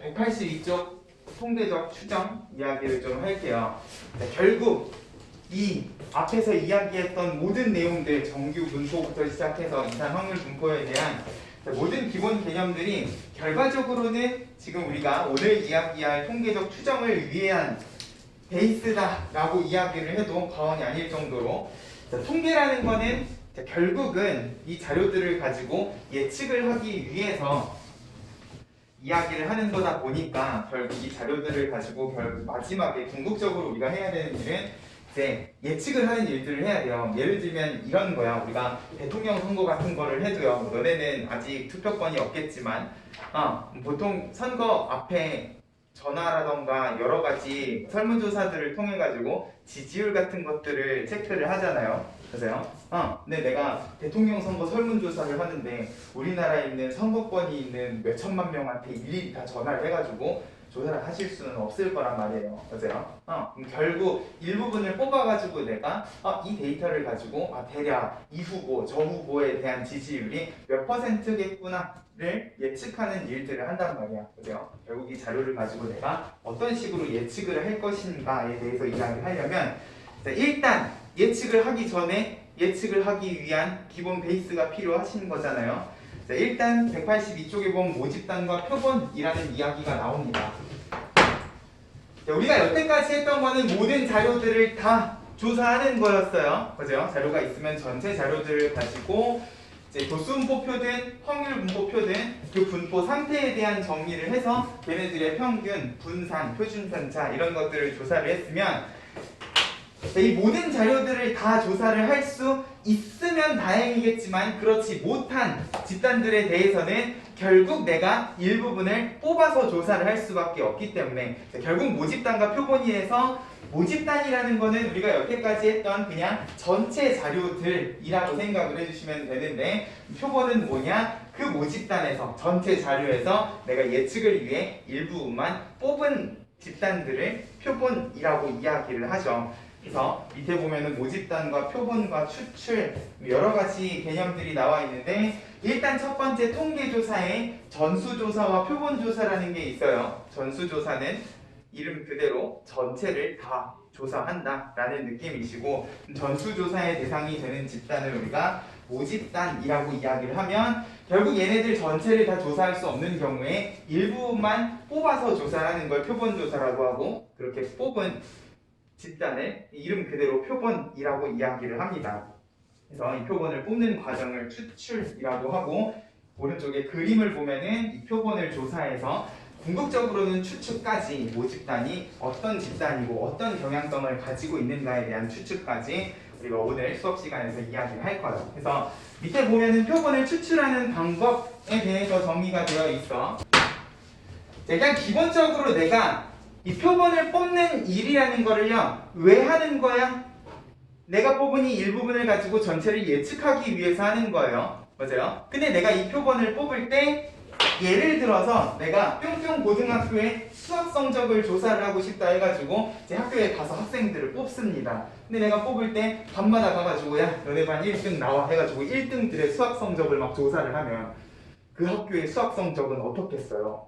182쪽 통계적 추정 이야기를 좀 할게요. 자, 결국 이 앞에서 이야기했던 모든 내용들, 정규 분포부터 시작해서 이산 확률 분포에 대한 모든 기본 개념들이 결과적으로는 지금 우리가 오늘 이야기할 통계적 추정을 위한 베이스다라고 이야기를 해도 과언이 아닐 정도로, 통계라는 거는 결국은 이 자료들을 가지고 예측을 하기 위해서 이야기를 하는 거다 보니까 결국 이 자료들을 가지고 마지막에 궁극적으로 우리가 해야 되는 일은 이제 예측을 하는 일들을 해야 돼요. 예를 들면 이런 거야. 우리가 대통령 선거 같은 거를 해도요. 너네는 아직 투표권이 없겠지만 보통 선거 앞에 전화라던가 여러 가지 설문조사들을 통해 가지고 지지율 같은 것들을 체크를 하잖아요. 그래서요. 근데 내가 대통령 선거 설문조사를 하는데 우리나라에 있는 선거권이 있는 몇 천만 명한테 일일이 다 전화를 해가지고 조사를 하실 수는 없을 거란 말이에요. 맞아요? 그럼 결국 일부분을 뽑아가지고 내가 이 데이터를 가지고 대략 이 후보, 저 후보에 대한 지지율이 몇 %겠구나를 예측하는 일들을 한단 말이야. 그죠? 결국 이 자료를 가지고 내가 어떤 식으로 예측을 할 것인가에 대해서 이야기를 하려면, 일단 예측을 하기 전에 예측을 하기 위한 기본 베이스가 필요하신 거잖아요. 자, 일단 182쪽에 보면 모집단과 표본이라는 이야기가 나옵니다. 자, 우리가 여태까지 했던 거는 모든 자료들을 다 조사하는 거였어요. 그죠? 자료가 있으면 전체 자료들을 가지고 이제 도수분포표든 확률분포표든 그 분포 상태에 대한 정리를 해서 걔네들의 평균, 분산, 표준편차 이런 것들을 조사를 했으면, 이 모든 자료들을 다 조사를 할 수 있으면 다행이겠지만 그렇지 못한 집단들에 대해서는 결국 내가 일부분을 뽑아서 조사를 할 수밖에 없기 때문에, 결국 모집단과 표본이에서, 모집단이라는 거는 우리가 여태까지 했던 그냥 전체 자료들이라고 생각을 해주시면 되는데, 표본은 뭐냐? 그 모집단에서 전체 자료에서 내가 예측을 위해 일부분만 뽑은 집단들을 표본이라고 이야기를 하죠. 그래서 밑에 보면은 모집단과 표본과 추출 여러 가지 개념들이 나와 있는데, 일단 첫 번째 통계조사에 전수조사와 표본조사라는 게 있어요. 전수조사는 이름 그대로 전체를 다 조사한다 라는 느낌이시고, 전수조사의 대상이 되는 집단을 우리가 모집단이라고 이야기를 하면, 결국 얘네들 전체를 다 조사할 수 없는 경우에 일부만 뽑아서 조사하는 걸 표본조사라고 하고, 그렇게 뽑은 집단을 이름 그대로 표본이라고 이야기를 합니다. 그래서 이 표본을 뽑는 과정을 추출이라고 하고, 오른쪽에 그림을 보면은 이 표본을 조사해서 궁극적으로는 추측까지, 모집단이 어떤 집단이고 어떤 경향성을 가지고 있는가에 대한 추측까지 우리가 오늘 수업 시간에서 이야기를 할 거예요. 그래서 밑에 보면은 표본을 추출하는 방법에 대해서 정리가 되어 있어. 일단 기본적으로 내가 이 표본을 뽑는 일이라는 거를요, 왜 하는 거야? 내가 뽑은 이 일부분을 가지고 전체를 예측하기 위해서 하는 거예요. 맞아요? 근데 내가 이 표본을 뽑을 때, 예를 들어서 내가 뿅뿅 고등학교의 수학 성적을 조사를 하고 싶다 해가지고 제 학교에 가서 학생들을 뽑습니다. 근데 내가 뽑을 때 밤마다 가가지고 야 너네 반 1등 나와 해가지고 1등들의 수학 성적을 막 조사를 하면 그 학교의 수학 성적은 어떻겠어요?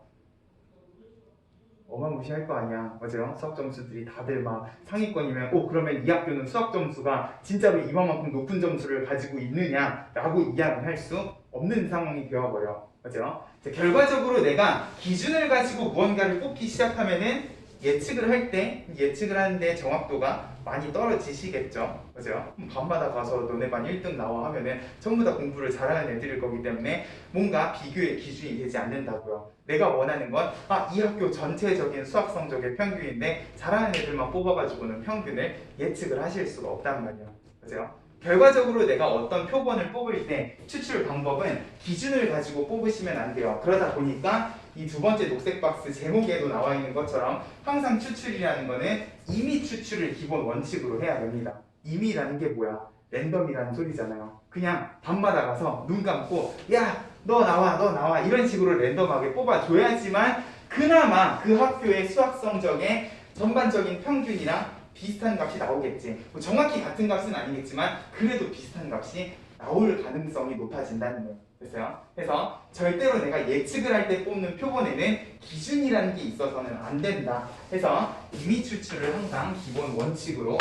어마무시할 거 아니야. 맞아요? 수학 점수들이 다들 막 상위권이면 그러면 이 학교는 수학 점수가 진짜로 이만큼 높은 점수를 가지고 있느냐 라고 이야기를 할 수 없는 상황이 되어버려. 맞아요? 결과적으로 내가 기준을 가지고 무언가를 뽑기 시작하면은 예측을 하는데 정확도가 많이 떨어지시겠죠. 맞아요? 밤마다 가서 너네 반 1등 나와 하면은 전부 다 공부를 잘하는 애들일 거기 때문에 뭔가 비교의 기준이 되지 않는다고요. 내가 원하는 건 이 학교 전체적인 수학 성적의 평균인데 잘하는 애들만 뽑아가지고는 평균을 예측을 하실 수가 없단 말이에요. 맞아요? 결과적으로 내가 어떤 표본을 뽑을 때 추출 방법은 기준을 가지고 뽑으시면 안 돼요. 그러다 보니까 이 두 번째 녹색 박스 제목에도 나와 있는 것처럼 항상 추출이라는 거는 임의 추출을 기본 원칙으로 해야 됩니다. 임의라는 게 뭐야? 랜덤이라는 소리잖아요. 그냥 밤마다 가서 눈 감고 야 너 나와 이런 식으로 랜덤하게 뽑아줘야지만 그나마 그 학교의 수학 성적의 전반적인 평균이랑 비슷한 값이 나오겠지. 정확히 같은 값은 아니겠지만 그래도 비슷한 값이 나올 가능성이 높아진다는 거예요. 됐어요? 그래서 절대로 내가 예측을 할 때 뽑는 표본에는 기준이라는 게 있어서는 안 된다. 해서 임의 추출을 항상 기본 원칙으로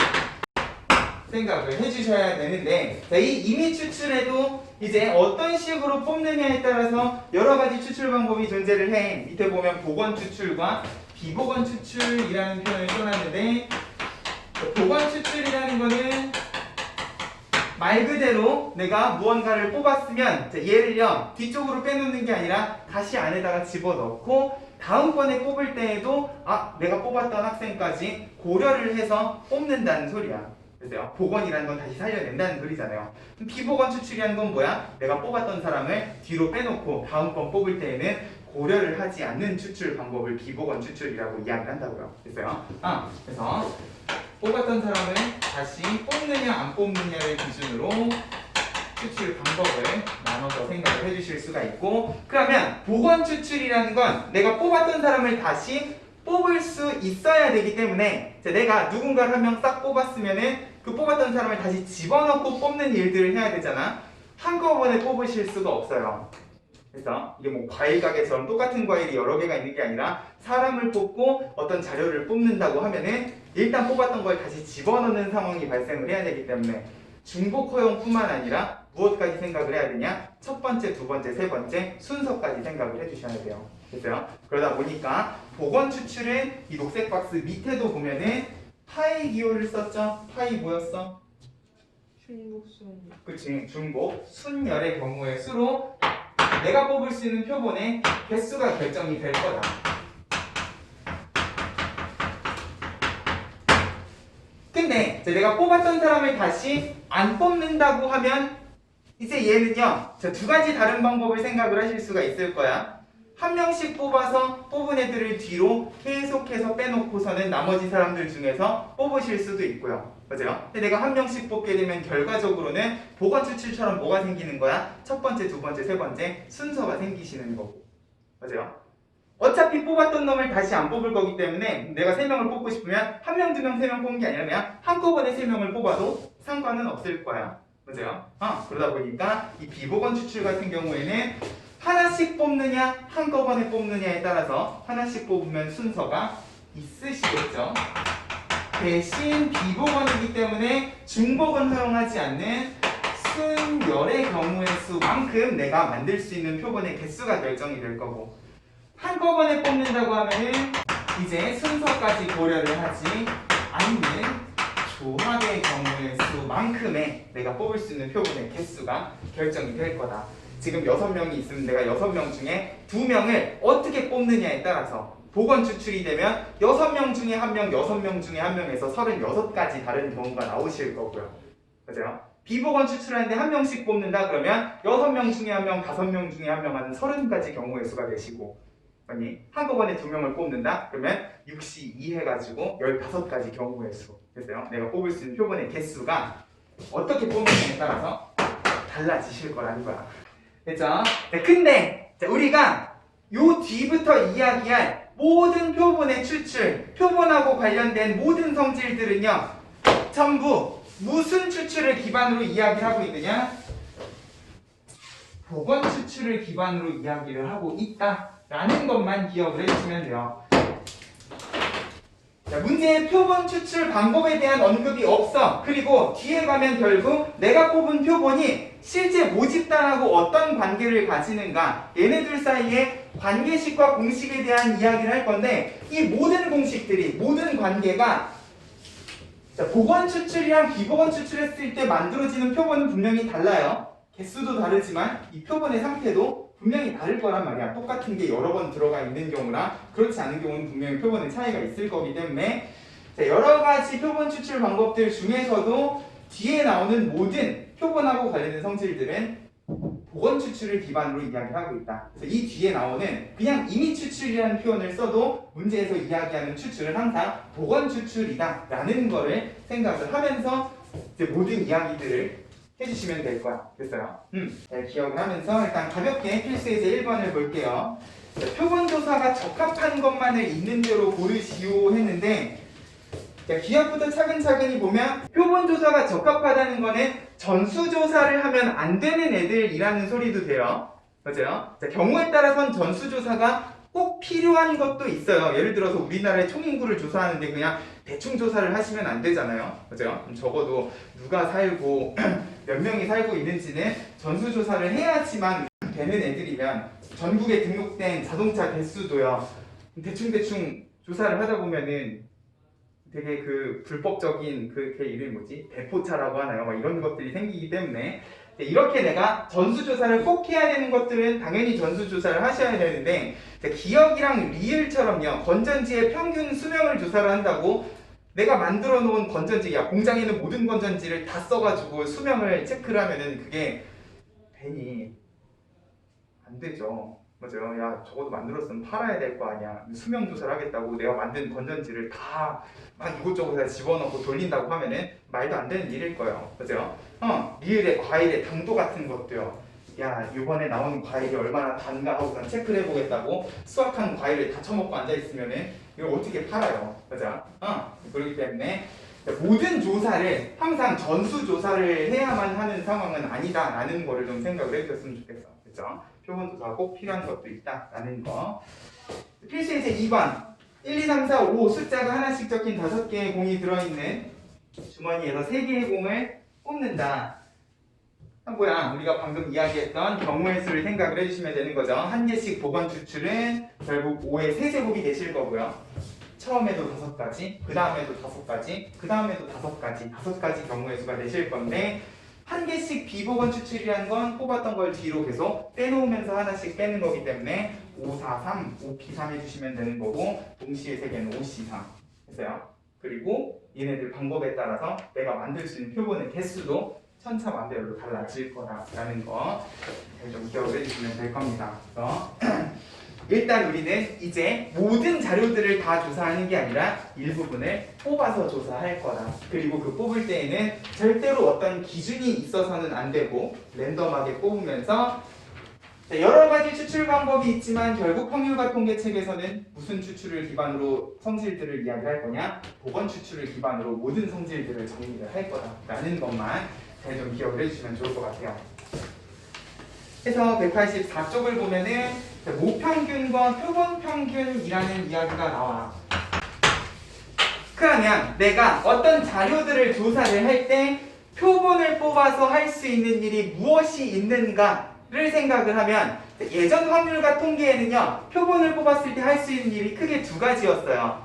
생각을 해주셔야 되는데, 자, 이 임의 추출에도 이제 어떤 식으로 뽑느냐에 따라서 여러 가지 추출 방법이 존재를 해. 밑에 보면 복원 추출과 비복원 추출이라는 표현을 써놨는데, 복원 추출이라는 거는 말 그대로 내가 무언가를 뽑았으면, 자, 얘를요 뒤쪽으로 빼놓는 게 아니라 다시 안에다가 집어넣고 다음번에 뽑을 때에도 내가 뽑았던 학생까지 고려를 해서 뽑는다는 소리야. 그래서요, 복원이라는 건 다시 살려낸다는 소리잖아요. 비복원 추출이라는 건 뭐야? 내가 뽑았던 사람을 뒤로 빼놓고 다음번 뽑을 때에는 고려를 하지 않는 추출 방법을 비복원 추출이라고 이야기를 한다고요. 그래서요. 그래서 뽑았던 사람을 다시 뽑느냐 안 뽑느냐를 기준으로 추출 방법을 나눠서 생각을 해주실 수가 있고, 그러면 복원 추출이라는 건 내가 뽑았던 사람을 다시 뽑을 수 있어야 되기 때문에, 내가 누군가를 한 명 싹 뽑았으면은 그 뽑았던 사람을 다시 집어넣고 뽑는 일들을 해야 되잖아. 한꺼번에 뽑으실 수가 없어요. 그래서 이게 뭐 과일 가게처럼 똑같은 과일이 여러 개가 있는 게 아니라 사람을 뽑고 어떤 자료를 뽑는다고 하면은 일단 뽑았던 걸 다시 집어넣는 상황이 발생을 해야 되기 때문에 중복 허용뿐만 아니라 무엇까지 생각을 해야 되냐? 첫 번째, 두 번째, 세 번째 순서까지 생각을 해주셔야 돼요. 됐어요? 그러다 보니까 복원 추출은 이 녹색 박스 밑에도 보면은 파이 기호를 썼죠? 파이 뭐였어? 중복순. 그치, 중복 순열의 경우의 수로 내가 뽑을 수 있는 표본의 개수가 결정이 될 거다. 근데 이제 내가 뽑았던 사람을 다시 안 뽑는다고 하면 이제 얘는요, 두 가지 다른 방법을 생각을 하실 수가 있을 거야. 한 명씩 뽑아서 뽑은 애들을 뒤로 계속해서 빼놓고서는 나머지 사람들 중에서 뽑으실 수도 있고요. 맞아요? 근데 내가 한 명씩 뽑게 되면 결과적으로는 복원 추출처럼 뭐가 생기는 거야? 첫 번째, 두 번째, 세 번째 순서가 생기시는 거고. 맞아요? 어차피 뽑았던 놈을 다시 안 뽑을 거기 때문에 내가 3명을 뽑고 싶으면 1명, 2명, 3명 뽑는 게 아니라 그냥 한꺼번에 3명을 뽑아도 상관은 없을 거야. 맞아요? 그러다 보니까 이 비복원 추출 같은 경우에는 하나씩 뽑느냐 한꺼번에 뽑느냐에 따라서 하나씩 뽑으면 순서가 있으시겠죠. 대신 비복원이기 때문에 중복은 허용하지 않는 순열의 경우의 수만큼 내가 만들 수 있는 표본의 개수가 결정이 될 거고, 한꺼번에 뽑는다고 하면은 이제 순서까지 고려를 하지 않는 조합의 경우의 수만큼의 내가 뽑을 수 있는 표본의 개수가 결정이 될 거다. 지금 6명이 있으면 내가 6명 중에 2명을 어떻게 뽑느냐에 따라서 복원 추출이 되면 6명 중에 1명, 6명 중에 1명에서 36가지 다른 경우가 나오실 거고요. 맞아요? 비복원 추출하는데 1명씩 뽑는다 그러면 6명 중에 1명, 5명 중에 1명 하는 30가지 경우의 수가 되시고, 아니 한꺼번에 2명을 뽑는다 그러면 62 해가지고 15가지 경우의 수. 됐어요? 내가 뽑을 수 있는 표본의 개수가 어떻게 뽑느냐에 따라서 달라지실 거라는 거야. 됐죠? 근데 우리가 요 뒤부터 이야기할 모든 표본의 추출, 표본하고 관련된 모든 성질들은요, 전부 무슨 추출을 기반으로 이야기를 하고 있느냐? 복원 추출을 기반으로 이야기를 하고 있다라는 것만 기억을 해주시면 돼요. 자, 문제의 표본 추출 방법에 대한 언급이 없어. 그리고 뒤에 가면 결국 내가 뽑은 표본이 실제 모집단하고 어떤 관계를 가지는가, 얘네들 사이의 관계식과 공식에 대한 이야기를 할 건데, 이 모든 공식들이, 모든 관계가 복원 추출이랑 비복원 추출했을 때 만들어지는 표본은 분명히 달라요. 개수도 다르지만 이 표본의 상태도 분명히 다를 거란 말이야. 똑같은 게 여러 번 들어가 있는 경우랑 그렇지 않은 경우는 분명히 표본의 차이가 있을 거기 때문에, 여러 가지 표본 추출 방법들 중에서도 뒤에 나오는 모든 표본하고 관련된 성질들은 복원 추출을 기반으로 이야기를 하고 있다. 그래서 이 뒤에 나오는 그냥 임의 추출이라는 표현을 써도 문제에서 이야기하는 추출은 항상 복원 추출이다 라는 거를 생각을 하면서 이제 모든 이야기들을 해주시면 될 거야. 됐어요? 기억을 하면서 일단 가볍게 필수에서 1번을 볼게요. 표본 조사가 적합한 것만을 있는 대로 고르시오 했는데, 자, 기억부터 차근차근히 보면 표본 조사가 적합하다는 거는 전수 조사를 하면 안 되는 애들이라는 소리도 돼요. 맞아요? 자, 경우에 따라선 전수 조사가 꼭 필요한 것도 있어요. 예를 들어서 우리나라의 총인구를 조사하는데 그냥 대충 조사를 하시면 안 되잖아요. 맞아요? 적어도 누가 살고 몇 명이 살고 있는지는 전수 조사를 해야지만 되는 애들이면 전국에 등록된 자동차 대수도요. 대충 조사를 하다 보면은 되게 그 불법적인 걔 이름이 뭐지? 대포차라고 하나요? 막 이런 것들이 생기기 때문에 이렇게 내가 전수조사를 꼭 해야 되는 것들은 당연히 전수조사를 하셔야 되는데 기억이랑 리을처럼요. 건전지의 평균 수명을 조사를 한다고 내가 만들어 놓은 건전지, 야 공장에 있는 모든 건전지를 다 써가지고 수명을 체크를 하면은 그게 괜히 안 되죠. 맞아요. 야, 적어도 만들었으면 팔아야 될 거 아니야. 수명 조사를 하겠다고 내가 만든 건전지를 다 막 이곳저곳에 다 집어넣고 돌린다고 하면은 말도 안 되는 일일 거예요. 맞아요? 리을의 과일의 당도 같은 것도요. 야, 이번에 나오는 과일이 얼마나 단가 하고 체크를 해보겠다고 수확한 과일을 다 처먹고 앉아있으면은 이걸 어떻게 팔아요. 맞아? 그렇기 때문에 모든 조사를 항상 전수 조사를 해야만 하는 상황은 아니다라는 거를 좀 생각을 해주셨으면 좋겠어. 그렇죠? 표본 조사가 꼭 필요한 것도 있다라는 거. 필수 예제 2번 1, 2, 3, 4, 5 숫자가 하나씩 적힌 5개의 공이 들어있는 주머니에서 3개의 공을 뽑는다. 뭐야? 우리가 방금 이야기했던 경우의 수를 생각을 해주시면 되는 거죠. 한 개씩 보건 추출은 결국 5의 세제곱이 되실 거고요. 처음에도 5가지, 그 다음에도 5가지, 그 다음에도 5가지, 5가지 경우의 수가 되실 건데 한 개씩 비보건 추출이라는 건 뽑았던 걸 뒤로 계속 빼놓으면서 하나씩 빼는 거기 때문에 5, 4, 3, 5P3 해주시면 되는 거고 동시에 3개는 5C3 했어요. 그리고 얘네들 방법에 따라서 내가 만들 수 있는 표본의 개수도 천차만별로 달라질 거다라는 거 좀 기억을 해주시면 될 겁니다. 그래서 일단 우리는 이제 모든 자료들을 다 조사하는 게 아니라 일부분을 뽑아서 조사할 거다. 그리고 그 뽑을 때에는 절대로 어떤 기준이 있어서는 안 되고 랜덤하게 뽑으면서 여러 가지 추출 방법이 있지만 결국 확률과 통계책에서는 무슨 추출을 기반으로 성질들을 이야기할 거냐? 보건 추출을 기반으로 모든 성질들을 정리를 할 거다라는 것만 잘 좀 기억을 해주시면 좋을 것 같아요. 그래서 184쪽을 보면은 모평균과 표본평균이라는 이야기가 나와. 그러면 내가 어떤 자료들을 조사를 할 때 표본을 뽑아서 할 수 있는 일이 무엇이 있는가를 생각을 하면 예전 확률과 통계에는요 표본을 뽑았을 때 할 수 있는 일이 크게 2가지였어요.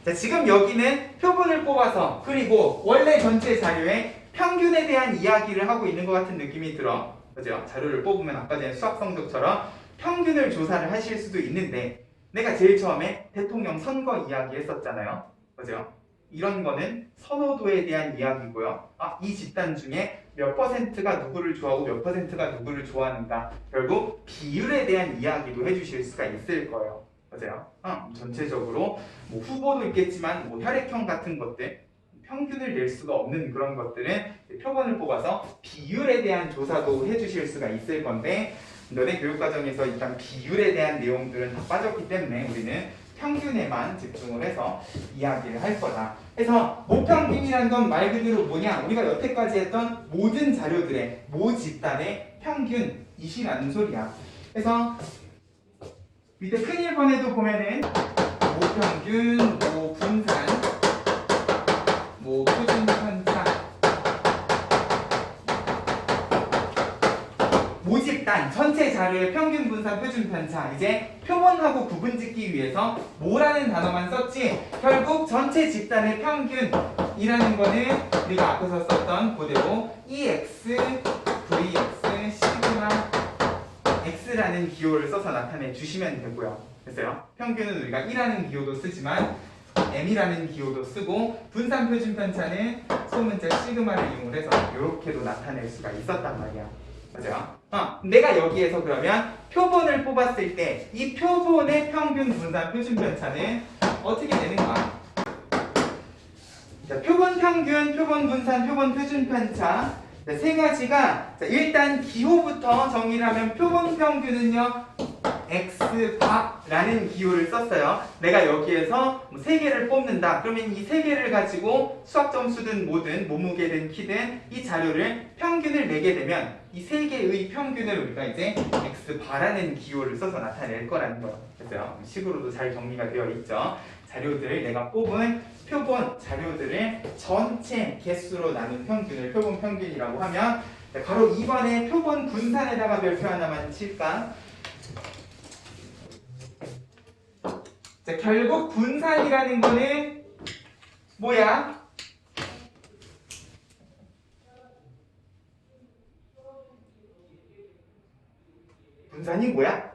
자, 지금 여기는 표본을 뽑아서 그리고 원래 전체 자료에 평균에 대한 이야기를 하고 있는 것 같은 느낌이 들어. 그죠? 자료를 뽑으면 아까 전에 수학 성적처럼 평균을 조사를 하실 수도 있는데 내가 제일 처음에 대통령 선거 이야기 했었잖아요. 그죠? 이런 거는 선호도에 대한 이야기고요. 이 집단 중에 몇 퍼센트가 누구를 좋아하고 몇 퍼센트가 누구를 좋아하는가 결국 비율에 대한 이야기도 해주실 수가 있을 거예요. 맞아요? 전체적으로 뭐 후보도 있겠지만 뭐 혈액형 같은 것들 평균을 낼 수가 없는 그런 것들은 표본을 뽑아서 비율에 대한 조사도 해주실 수가 있을 건데 너네 교육과정에서 일단 비율에 대한 내용들은 다 빠졌기 때문에 우리는 평균에만 집중을 해서 이야기를 할 거다. 그래서 모평균이라는 건 말 그대로 뭐냐? 우리가 여태까지 했던 모든 자료들의 모 집단의 평균이시라는 소리야. 그래서 밑에 큰 1번에도 보면은 모평균, 모분산, 표준 편차, 모집단, 전체 자료의 평균 분산 표준 편차. 이제 표본하고 구분짓기 위해서 뭐라는 단어만 썼지 결국 전체 집단의 평균이라는 거는 우리가 앞에서 썼던 그대로 EX, VX, 시그마 X라는 기호를 써서 나타내 주시면 되고요. 됐어요? 평균은 우리가 1라는 기호도 쓰지만 M이라는 기호도 쓰고 분산 표준 편차는 소문자 시그마를 이용해서 이렇게도 나타낼 수가 있었단 말이야. 맞아요? 내가 여기에서 그러면 표본을 뽑았을 때 이 표본의 평균 분산 표준 편차는 어떻게 되는가? 자, 표본 평균, 표본 분산, 표본 표준 편차 세 가지가 일단 기호부터 정의를 하면 표본 평균은요 x바라는 기호를 썼어요. 내가 여기에서 3개를 뽑는다. 그러면 이 3개를 가지고 수학 점수든 뭐든 몸무게든 키든 이 자료를 평균을 내게 되면 이 3개의 평균을 우리가 이제 x바라는 기호를 써서 나타낼 거라는 거예요. 그래서 식으로도 잘 정리가 되어 있죠. 자료들을 내가 뽑은 표본 자료들을 전체 개수로 나눈 평균을 표본 평균이라고 하면 바로 2번에 표본 분산에다가 별표 하나만 칠까? 자, 결국 분산이라는 거는 뭐야? 분산이 뭐야?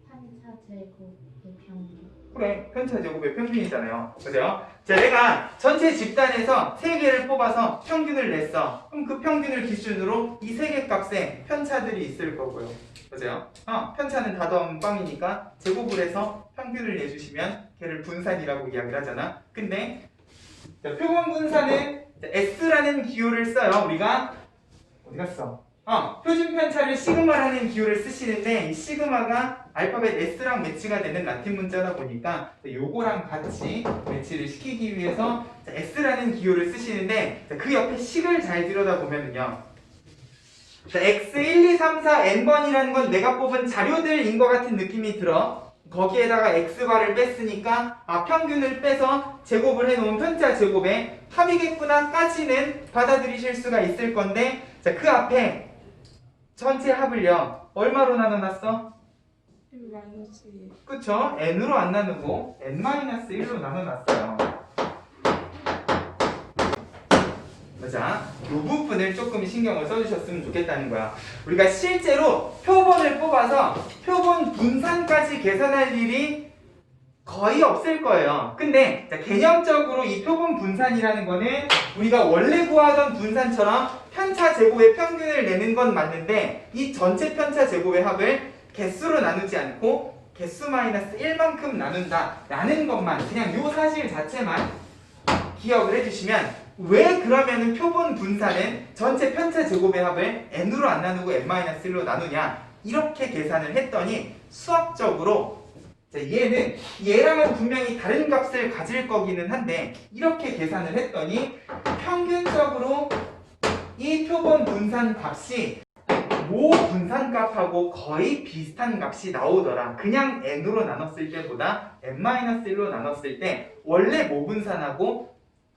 편차 제곱의 평균. 그래, 편차 제곱의 평균이잖아요. 그죠? 자, 내가 전체 집단에서 3개를 뽑아서 평균을 냈어. 그럼 그 평균을 기준으로 이 3개 값에 편차들이 있을 거고요. 그죠? 편차는 다 더하면 빵이니까 제곱을 해서 평균을 내주시면 걔를 분산이라고 이야기를 하잖아. 근데 자, 표본 분산은 S라는 기호를 써요. 우리가 어디 갔어? 표준 편차를 시그마라는 기호를 쓰시는데 이 시그마가 알파벳 S랑 매치가 되는 라틴 문자다 보니까 요거랑 같이 매치를 시키기 위해서 S라는 기호를 쓰시는데 그 옆에 식을 잘 들여다보면요. X 1, 2, 3, 4, N번이라는 건 내가 뽑은 자료들인 것 같은 느낌이 들어. 거기에다가 X바를 뺐으니까 평균을 빼서 제곱을 해놓은 편차 제곱의 합이겠구나까지는 받아들이실 수가 있을 건데 자, 그 앞에 전체 합을요 얼마로 나눠놨어? -2. 그쵸? n으로 안 나누고 n-1로 나눠놨어요. 자, 이 부분을 조금 신경을 써주셨으면 좋겠다는 거야. 우리가 실제로 표본을 뽑아서 표본 분산까지 계산할 일이 거의 없을 거예요. 근데 자, 개념적으로 이 표본 분산이라는 거는 우리가 원래 구하던 분산처럼 편차 제곱의 평균을 내는 건 맞는데 이 전체 편차 제곱의 합을 개수로 나누지 않고 개수 마이너스 1만큼 나눈다 라는 것만 그냥 요 사실 자체만 기억을 해주시면 왜 그러면은 표본 분산은 전체 편차 제곱의 합을 n으로 안 나누고 n-1로 나누냐 이렇게 계산을 했더니 수학적으로 자, 얘랑은 분명히 다른 값을 가질 거기는 한데 이렇게 계산을 했더니 평균적으로 이 표본 분산 값이 모 분산 값하고 거의 비슷한 값이 나오더라. 그냥 n으로 나눴을 때보다 n-1로 나눴을 때 원래 모 분산하고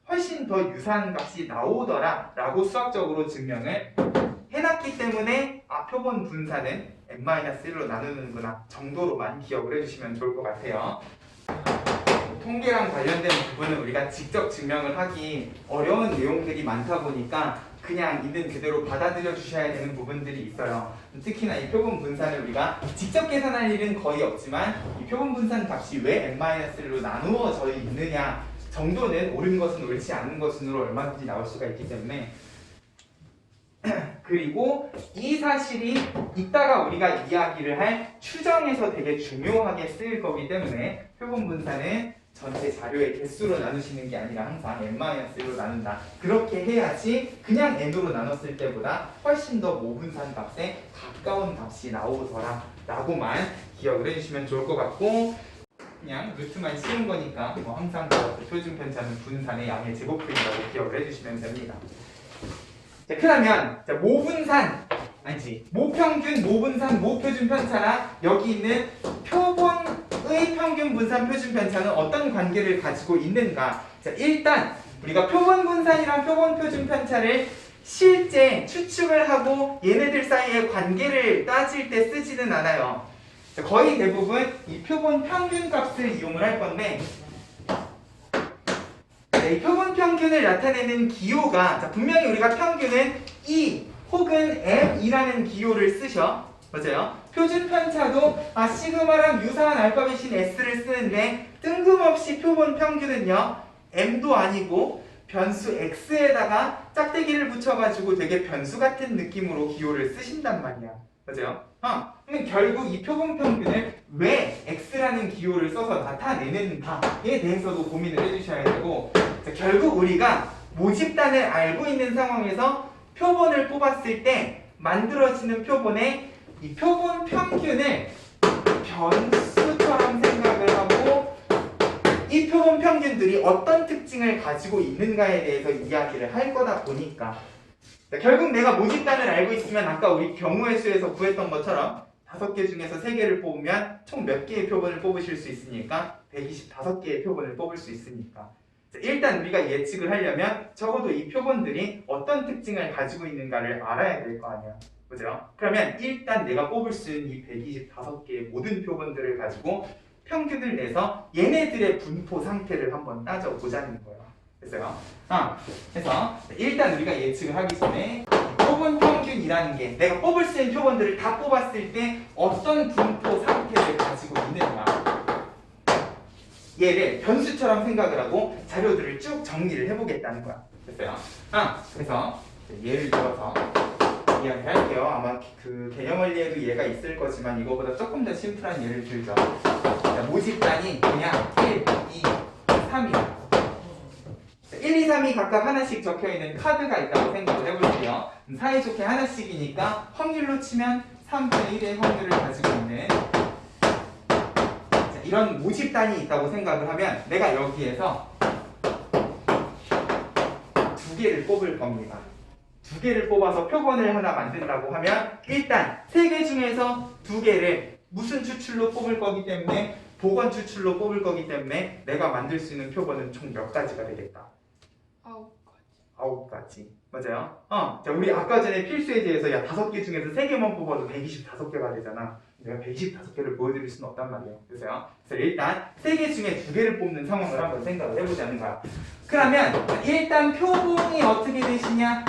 훨씬 더 유사한 값이 나오더라 라고 수학적으로 증명을 해놨기 때문에 표본 분산은 n-1로 나누는구나 정도로만 기억을 해주시면 좋을 것 같아요. 통계랑 관련된 부분은 우리가 직접 증명을 하기 어려운 내용들이 많다 보니까 그냥 있는 그대로 받아들여 주셔야 되는 부분들이 있어요. 특히나 이 표본 분산을 우리가 직접 계산할 일은 거의 없지만 이 표본 분산 값이 왜 n-1로 나누어져 있느냐 정도는 옳은 것은 옳지 않은 것으로 얼마든지 나올 수가 있기 때문에 그리고 이 사실이 이따가 우리가 이야기를 할 추정에서 되게 중요하게 쓰일 거기 때문에 표본 분산은 전체 자료의 개수로 나누시는 게 아니라 항상 n-1로 나눈다. 그렇게 해야지 그냥 n으로 나눴을 때보다 훨씬 더 모분산 값에 가까운 값이 나오더라 라고만 기억을 해주시면 좋을 것 같고 그냥 루트만 씌운 거니까 항상 표준 편차는 분산의 양의 제곱분이라고 기억을 해주시면 됩니다. 자, 그러면 모분산 아니지 모평균, 모분산, 모표준 편차랑 여기 있는 표본의 평균 분산 표준 편차는 어떤 관계를 가지고 있는가? 자, 일단 우리가 표본 분산이랑 표본 표준 편차를 실제 추측을 하고 얘네들 사이의 관계를 따질 때 쓰지는 않아요. 자, 거의 대부분 이 표본 평균 값을 이용을 할 건데 이 표본 평균을 나타내는 기호가 자, 분명히 우리가 평균은 E 혹은 M이라는 기호를 쓰셔. 맞아요? 표준 편차도 시그마랑 유사한 알파벳인 S를 쓰는데 뜬금없이 표본 평균은요 M도 아니고 변수 X에다가 짝대기를 붙여가지고 되게 변수 같은 느낌으로 기호를 쓰신단 말이야. 맞아요? 그럼 결국 이 표본 평균을 왜 X라는 기호를 써서 나타내는가에 대해서도 고민을 해주셔야 되고 자, 결국 우리가 모집단을 알고 있는 상황에서 표본을 뽑았을 때 만들어지는 표본의 이 표본 평균을 변수처럼 생각을 하고 이 표본 평균들이 어떤 특징을 가지고 있는가에 대해서 이야기를 할 거다 보니까 결국 내가 모집단을 알고 있으면 아까 우리 경우의 수에서 구했던 것처럼 5개 중에서 3개를 뽑으면 총 몇 개의 표본을 뽑으실 수 있으니까 125개의 표본을 뽑을 수 있으니까 일단 우리가 예측을 하려면 적어도 이 표본들이 어떤 특징을 가지고 있는가를 알아야 될 거 아니야. 그죠? 그러면 일단 내가 뽑을 수 있는 이 125개의 모든 표본들을 가지고 평균을 내서 얘네들의 분포 상태를 한번 따져보자는 거예요. 됐어요? 그래서 일단 우리가 예측을 하기 전에 표본 평균이라는 게 내가 뽑을 수 있는 표본들을 다 뽑았을 때 어떤 분포 상태를 가지고 있는가 얘를 변수처럼 생각을 하고 자료들을 쭉 정리를 해보겠다는 거야. 됐어요? 그래서 예를 들어서 이야기할게요. 아마 그 개념 원리에도 얘가 있을 거지만 이거보다 조금 더 심플한 예를 들죠. 모집단이 그냥 1, 2, 3이야. 1, 2, 3이 각각 하나씩 적혀있는 카드가 있다고 생각을 해볼게요. 사이좋게 하나씩이니까 확률로 치면 3분의 1의 확률을 가지고 있는 이런 모집단이 있다고 생각을 하면 내가 여기에서 2개를 뽑을 겁니다. 2개를 뽑아서 표본을 하나 만든다고 하면 일단 3개 중에서 2개를 무슨 추출로 뽑을 거기 때문에 보건 추출로 뽑을 거기 때문에 내가 만들 수 있는 표본은 총 몇 가지가 되겠다? 9가지. 맞아요? 자, 우리 아까 전에 필수에 대해서 5개 중에서 3개만 뽑아도 125개가 되잖아. 내가 125개를 보여드릴 수는 없단 말이에요. 그래서 일단 3개 중에 2개를 뽑는 상황을 한번 생각을 해보자는 거야. 그러면 일단 표본이 어떻게 되시냐?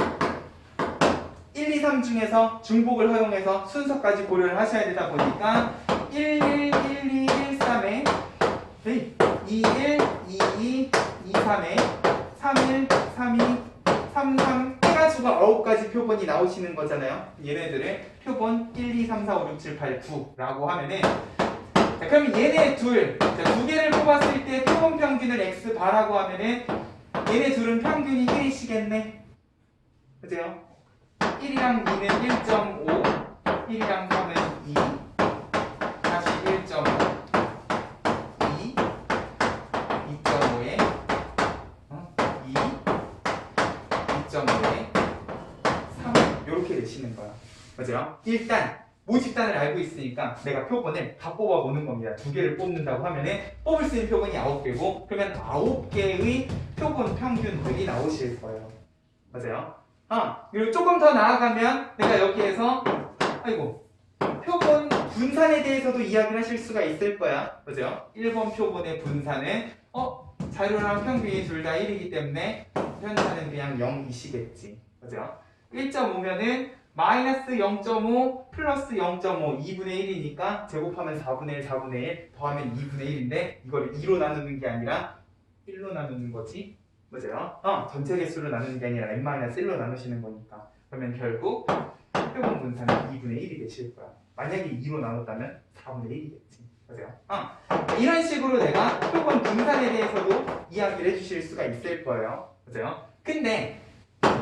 1, 2, 3 중에서 중복을 허용해서 순서까지 고려를 하셔야 되다 보니까 1, 1, 1, 2, 1, 3에 2, 1, 2, 2, 2, 3에 3, 1, 3, 2, 3, 3 해가지고 9가지 표본이 나오시는 거잖아요. 얘네들을 표본 1, 2, 3, 4, 5, 6, 7, 8, 9라고 하면은 자, 그럼 얘네 둘, 2개를 뽑았을 때 표본 평균을 X바라고 하면은 얘네 둘은 평균이 1이시겠네. 그죠? 1이랑 2는 1.5, 1이랑 3은 2, 다시 1.5, 2, 2.5에 2, 2.5에 3 이렇게 되시는 거야. 맞아요? 일단 모집단을 알고 있으니까 내가 표본을 다 뽑아보는 겁니다. 2개를 뽑는다고 하면은 뽑을 수 있는 표본이 9개고 그러면 9개의 표본 평균들이 나오실 거예요. 맞아요? 그리고 조금 더 나아가면 내가 여기에서 표본 분산에 대해서도 이야기를 하실 수가 있을 거야. 그죠? 1번 표본의 분산은 자료랑 평균이 둘 다 1이기 때문에 편차는 그냥 0이시겠지. 그죠? 1.5면은 마이너스 0.5 플러스 0.5 2분의 1이니까 제곱하면 4분의 1 4분의 1 더하면 2분의 1인데 이걸 2로 나누는 게 아니라 1로 나누는 거지. 맞아요? 전체 개수로 나누는 게 아니라 n-1로 나누시는 거니까 그러면 결국 표본 분산은 2분의 1이 되실 거야. 만약에 2로 나눴다면 4분의 1이겠지. 맞아요? 이런 식으로 내가 표본 분산에 대해서도 이야기를 해주실 수가 있을 거예요. 맞아요? 근데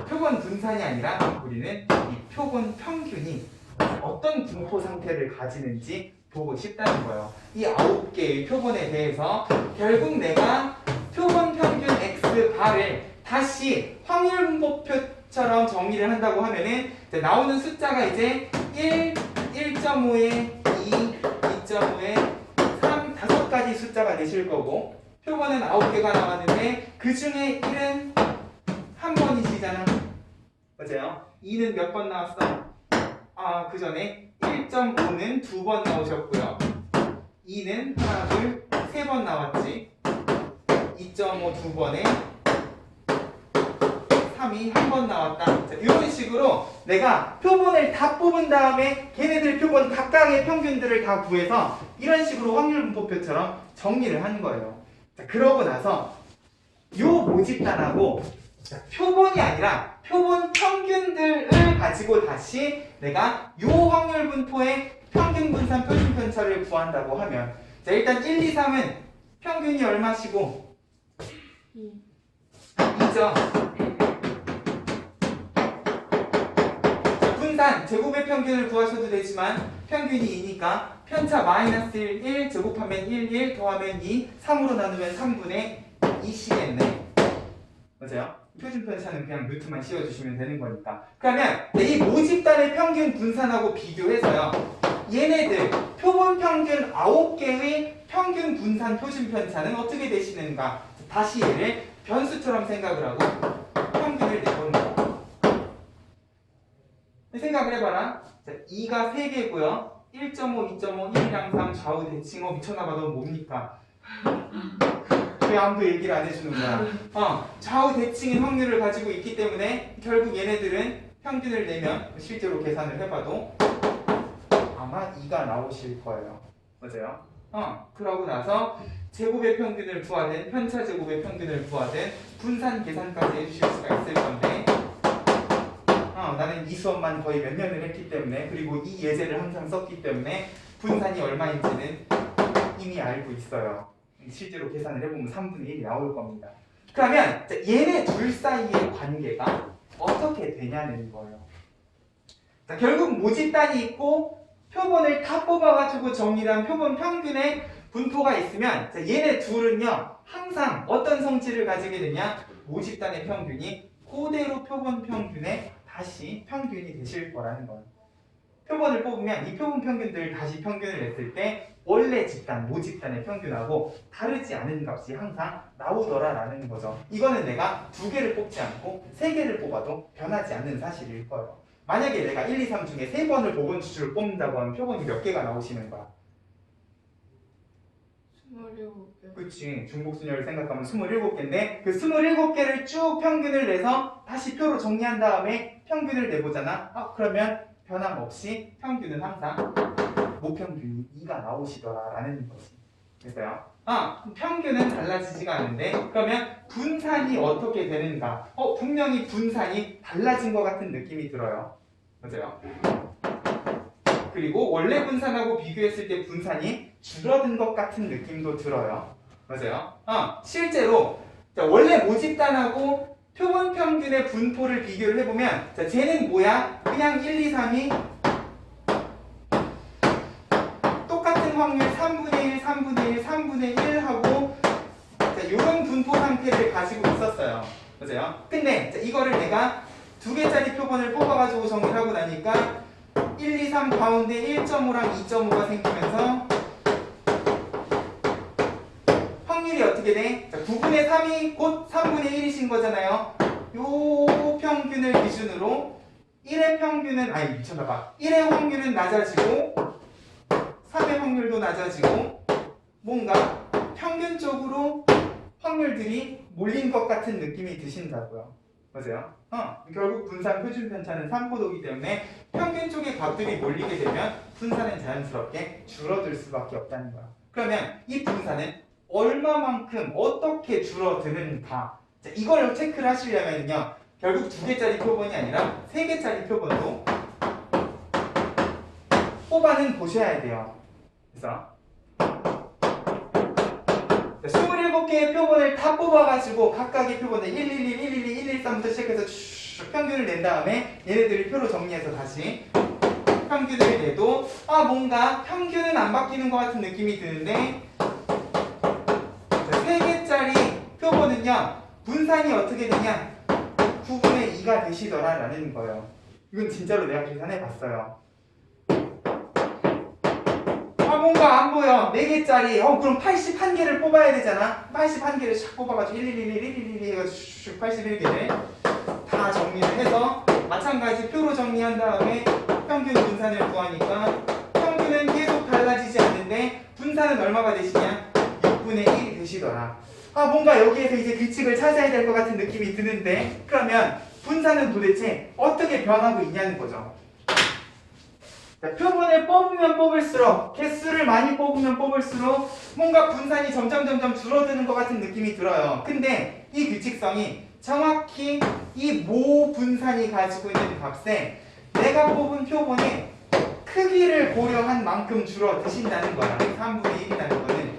표본 분산이 아니라 우리는 이 표본 평균이 어떤 분포 상태를 가지는지 보고 싶다는 거예요. 이 9개의 표본에 대해서 결국 내가 표본 평균 X바를 다시 확률 분포표처럼 정리를 한다고 하면은 나오는 숫자가 이제 1, 1.5에 2, 2.5에 3, 5가지 숫자가 되실 거고 표본은 9개가 나왔는데 그 중에 1은 한 번이시잖아. 맞아요? 2는 몇 번 나왔어? 그 전에 1.5는 2번 나오셨고요. 2는 하나, 둘, 3번 나왔지. 2.5 2번에 3이 한 번 나왔다. 자, 이런 식으로 내가 표본을 다 뽑은 다음에 걔네들 표본 각각의 평균들을 다 구해서 이런 식으로 확률 분포표처럼 정리를 하는 거예요. 자, 그러고 나서 요 모집단하고 표본이 아니라 표본 평균들을 가지고 다시 내가 요 확률 분포의 평균 분산 표준 편차를 구한다고 하면 자, 일단 1, 2, 3은 평균이 얼마시고 2죠. 분산 제곱의 평균을 구하셔도 되지만 평균이 2니까 편차 마이너스 1, 1 제곱하면 1, 1 더하면 2, 3으로 나누면 3분의 2시겠네. 맞아요? 표준 편차는 그냥 루트만 씌워주시면 되는 거니까. 그러면 이 모집단의 평균 분산하고 비교해서요. 얘네들 표본 평균 9개의 평균 분산 표준 편차는 어떻게 되시는가? 다시 얘를 변수처럼 생각을 하고 평균을 내보는 거야. 생각을 해봐라. 자, 2가 3개고요. 1.5, 2.5, 1이랑 3 좌우 대칭. 미쳤나봐. 너 뭡니까? 왜 아무도 얘기를 안 해주는 거야? 좌우 대칭인 확률을 가지고 있기 때문에 결국 얘네들은 평균을 내면 실제로 계산을 해봐도 아마 2가 나오실 거예요. 맞아요? 그러고 나서 제곱의 평균을 구하든 편차 제곱의 평균을 구하든 분산 계산까지 해주실 수가 있을 건데 나는 이 수업만 거의 몇 년을 했기 때문에 그리고 이 예제를 항상 썼기 때문에 분산이 얼마인지는 이미 알고 있어요. 실제로 계산을 해보면 3분의 1이 나올 겁니다. 그러면 얘네 둘 사이의 관계가 어떻게 되냐는 거예요. 자, 결국 모집단이 있고 표본을 다 뽑아가지고 정리한 표본 평균의 분포가 있으면 자, 얘네 둘은요 항상 어떤 성질을 가지게 되냐? 모집단의 평균이 그대로 표본 평균에 다시 평균이 되실 거라는 거예요. 표본을 뽑으면 이 표본 평균들을 다시 평균을 냈을 때 원래 집단, 모집단의 평균하고 다르지 않은 값이 항상 나오더라라는 거죠. 이거는 내가 2개를 뽑지 않고 3개를 뽑아도 변하지 않는 사실일 거예요. 만약에 내가 1, 2, 3 중에 3번을 보건 추출을 뽑는다고 하면 표본이 몇 개가 나오시는 거야? 27개. 그치. 중복순열을 생각하면 27개인데 그 27개를 쭉 평균을 내서 다시 표로 정리한 다음에 평균을 내보잖아. 그러면 변함없이 평균은 항상 모평균이 2가 나오시더라라는 거지. 됐어요? 평균은 달라지지가 않는데 그러면 분산이 어떻게 되는가? 분명히 분산이 달라진 것 같은 느낌이 들어요. 맞아요? 그리고 원래 분산하고 비교했을 때 분산이 줄어든 것 같은 느낌도 들어요. 맞아요? 실제로 원래 모집단하고 표본 평균의 분포를 비교를 해보면 자, 쟤는 뭐야? 그냥 1, 2, 3이 똑같은 확률 3분의 1, 3분의 1, 3분의 1 하고 이런 분포 상태를 가지고 있었어요. 맞아요? 근데 자, 이거를 내가 2개짜리 표본을 뽑아가지고 정리를 하고 나니까 1, 2, 3 가운데 1.5랑 2.5가 생기면서 확률이 어떻게 돼? 자, 9분의 3이 곧 3분의 1이신 거잖아요. 요 평균을 기준으로 1의 평균은 미쳤나봐. 1의 확률은 낮아지고 3의 확률도 낮아지고 뭔가 평균적으로 확률들이 몰린 것 같은 느낌이 드신다고요. 맞아요? 결국 분산 표준 편차는 3고도이기 때문에 평균 쪽의 값들이 몰리게 되면 분산은 자연스럽게 줄어들 수밖에 없다는 거야. 그러면 이 분산은 얼마만큼 어떻게 줄어드는가? 자, 이걸 체크를 하시려면요. 결국 2개짜리 표본이 아니라 3개짜리 표본도 뽑아는 보셔야 돼요. 그래서 27개의 표본을 다 뽑아가지고 각각의 표본을 1, 1, 1, 1, 1, 2, 1, 1, 3부터 시작해서 쭉 평균을 낸 다음에 얘네들을 표로 정리해서 다시 평균을 내도 뭔가 평균은 안 바뀌는 것 같은 느낌이 드는데 3개짜리 표본은요 분산이 어떻게 되냐 9분의 2가 되시더라라는 거예요. 이건 진짜로 내가 계산해 봤어요. 뭔가 안 보여. 4개짜리. 그럼 81개를 뽑아야 되잖아. 81개를 샥 뽑아가지고 1, 1, 1, 1, 1, 1, 1 해가지고 81개를 다 정리를 해서 마찬가지 표로 정리한 다음에 평균 분산을 구하니까 평균은 계속 달라지지 않는데 분산은 얼마가 되시냐? 6분의 1이 되시더라. 뭔가 여기에서 이제 규칙을 찾아야 될 것 같은 느낌이 드는데 그러면 분산은 도대체 어떻게 변하고 있냐는 거죠. 표본을 뽑으면 뽑을수록 개수를 많이 뽑으면 뽑을수록 뭔가 분산이 점점 줄어드는 것 같은 느낌이 들어요. 근데 이 규칙성이 정확히 이 모 분산이 가지고 있는 값에 내가 뽑은 표본의 크기를 고려한 만큼 줄어드신다는 거야. 3분의 1이라는 거는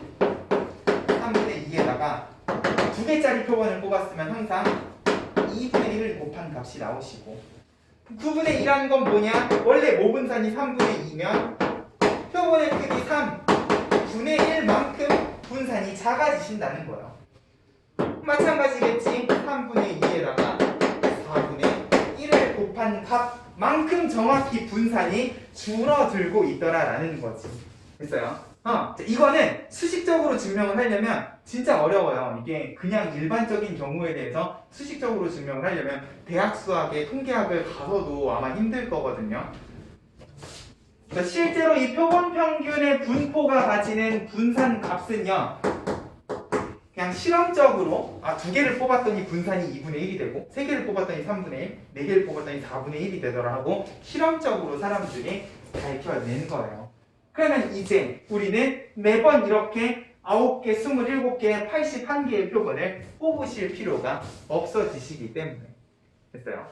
3분의 2에다가 2개짜리 표본을 뽑았으면 항상 2분의 1을 곱한 값이 나오시고 9분의 2라는 건 뭐냐? 원래 모분산이 3분의 2면 표본의 크기 3분의 1만큼 분산이 작아지신다는 거예요. 마찬가지겠지. 3분의 2에다가 4분의 1을 곱한 값만큼 정확히 분산이 줄어들고 있더라라는 거지. 됐어요? 이거는 수식적으로 증명을 하려면 진짜 어려워요. 이게 그냥 일반적인 경우에 대해서 수식적으로 증명을 하려면 대학 수학에 통계학을 가서도 아마 힘들 거거든요. 그러니까 실제로 이 표본 평균의 분포가 가지는 분산 값은요, 그냥 실험적으로 2개를 뽑았더니 분산이 2분의 1이 되고 3개를 뽑았더니 3분의 1, 4개를 뽑았더니 4분의 1이 되더라 하고 실험적으로 사람들이 밝혀낸 거예요. 그러면 이제 우리는 매번 이렇게 9개, 27개, 81개의 표본을 뽑으실 필요가 없어지시기 때문에. 됐어요?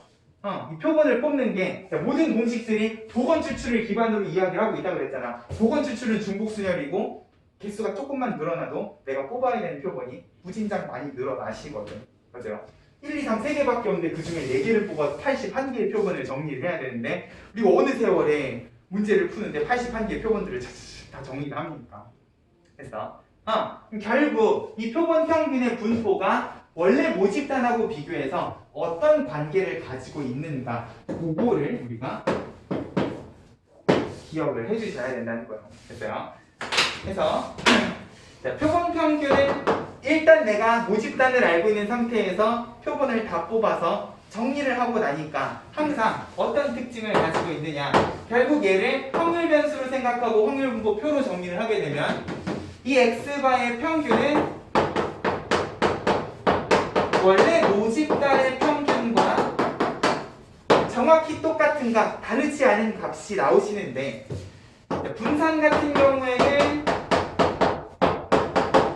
이 표본을 뽑는 게 모든 공식들이 도건 추출을 기반으로 이야기하고 있다고 그랬잖아. 도건 추출은 중복순열이고 개수가 조금만 늘어나도 내가 뽑아야 되는 표본이 무진장 많이 늘어나시거든. 맞아요? 1, 2, 3, 3개밖에 없는데 그 중에 4개를 뽑아서 81개의 표본을 정리를 해야 되는데 우리가 어느 세월에 문제를 푸는데 81개의 표본들을 다 정리를 합니까? 됐어? 결국 이 표본 평균의 분포가 원래 모집단하고 비교해서 어떤 관계를 가지고 있는가 그거를 우리가 기억을 해주셔야 된다는 거예요. 됐어요? 그래서 자, 표본 평균은 일단 내가 모집단을 알고 있는 상태에서 표본을 다 뽑아서 정리를 하고 나니까 항상 어떤 특징을 가지고 있느냐, 결국 얘를 확률 변수로 생각하고 확률 분포 표로 정리를 하게 되면 이 x바의 평균은 원래 모집단의 평균과 정확히 똑같은 값, 다르지 않은 값이 나오시는데 분산 같은 경우에는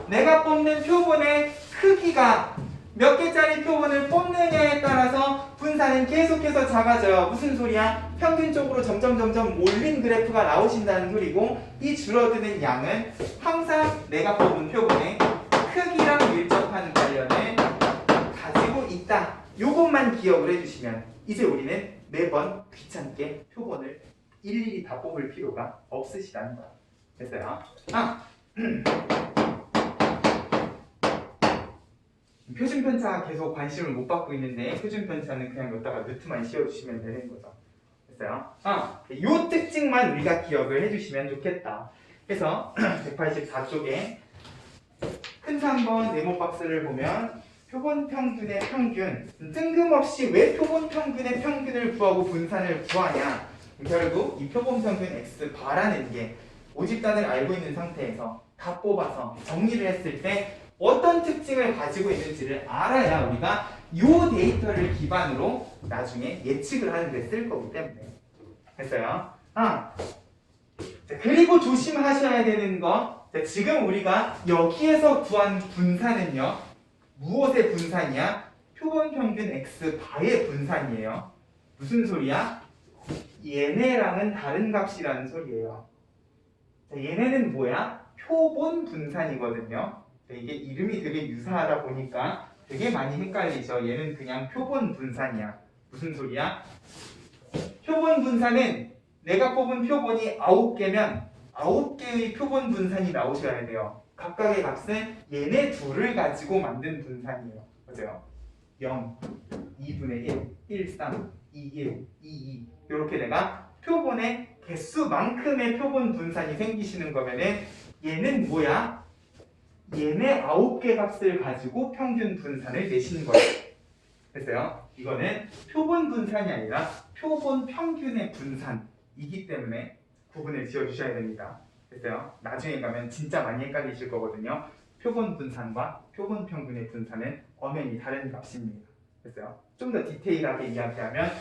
내가 뽑는 표본의 크기가 몇 개짜리 표본을 뽑느냐에 따라서 분산은 계속해서 작아져요. 무슨 소리야? 평균적으로 점점 올린 그래프가 나오신다는 소리고, 이 줄어드는 양은 항상 내가 뽑은 표본의 크기랑 밀접한 관련을 가지고 있다. 요것만 기억을 해주시면 이제 우리는 매번 귀찮게 표본을 일일이 다 뽑을 필요가 없으시다는 거야. 됐어요? 표준 편차 계속 관심을 못 받고 있는데 표준 편차는 그냥 여기다가 루트만 씌워주시면 되는 거죠. 됐어요? 요 특징만 우리가 기억을 해주시면 좋겠다. 그래서 184쪽에 큰 3번 네모 박스를 보면 표본 평균의 평균, 뜬금없이 왜 표본 평균의 평균을 구하고 분산을 구하냐, 결국 이 표본 평균 x바라는 게 모집단을 알고 있는 상태에서 다 뽑아서 정리를 했을 때 어떤 특징을 가지고 있는지를 알아야 우리가 이 데이터를 기반으로 나중에 예측을 하는 데 쓸 거기 때문에. 됐어요? 그리고 조심하셔야 되는 거, 지금 우리가 여기에서 구한 분산은요, 무엇의 분산이야? 표본 평균 x바의 분산이에요. 무슨 소리야? 얘네랑은 다른 값이라는 소리예요. 얘네는 뭐야? 표본 분산이거든요. 이게 이름이 되게 유사하다 보니까 되게 많이 헷갈리죠. 얘는 그냥 표본 분산이야. 무슨 소리야? 표본 분산은 내가 뽑은 표본이 9개면 9개의 표본 분산이 나오셔야 돼요. 각각의 값은 얘네 둘을 가지고 만든 분산이에요. 맞아요? 0, 2분의 1, 1, 3, 2, 1, 2, 2 이렇게 내가 표본의 개수만큼의 표본 분산이 생기시는 거면은 얘는 뭐야? 얘네 9개 값을 가지고 평균 분산을 내시는 거예요. 됐어요? 이거는 표본 분산이 아니라 표본 평균의 분산이기 때문에 구분을 지어주셔야 됩니다. 됐어요? 나중에 가면 진짜 많이 헷갈리실 거거든요. 표본 분산과 표본 평균의 분산은 엄연히 다른 값입니다. 됐어요? 좀 더 디테일하게 이야기하면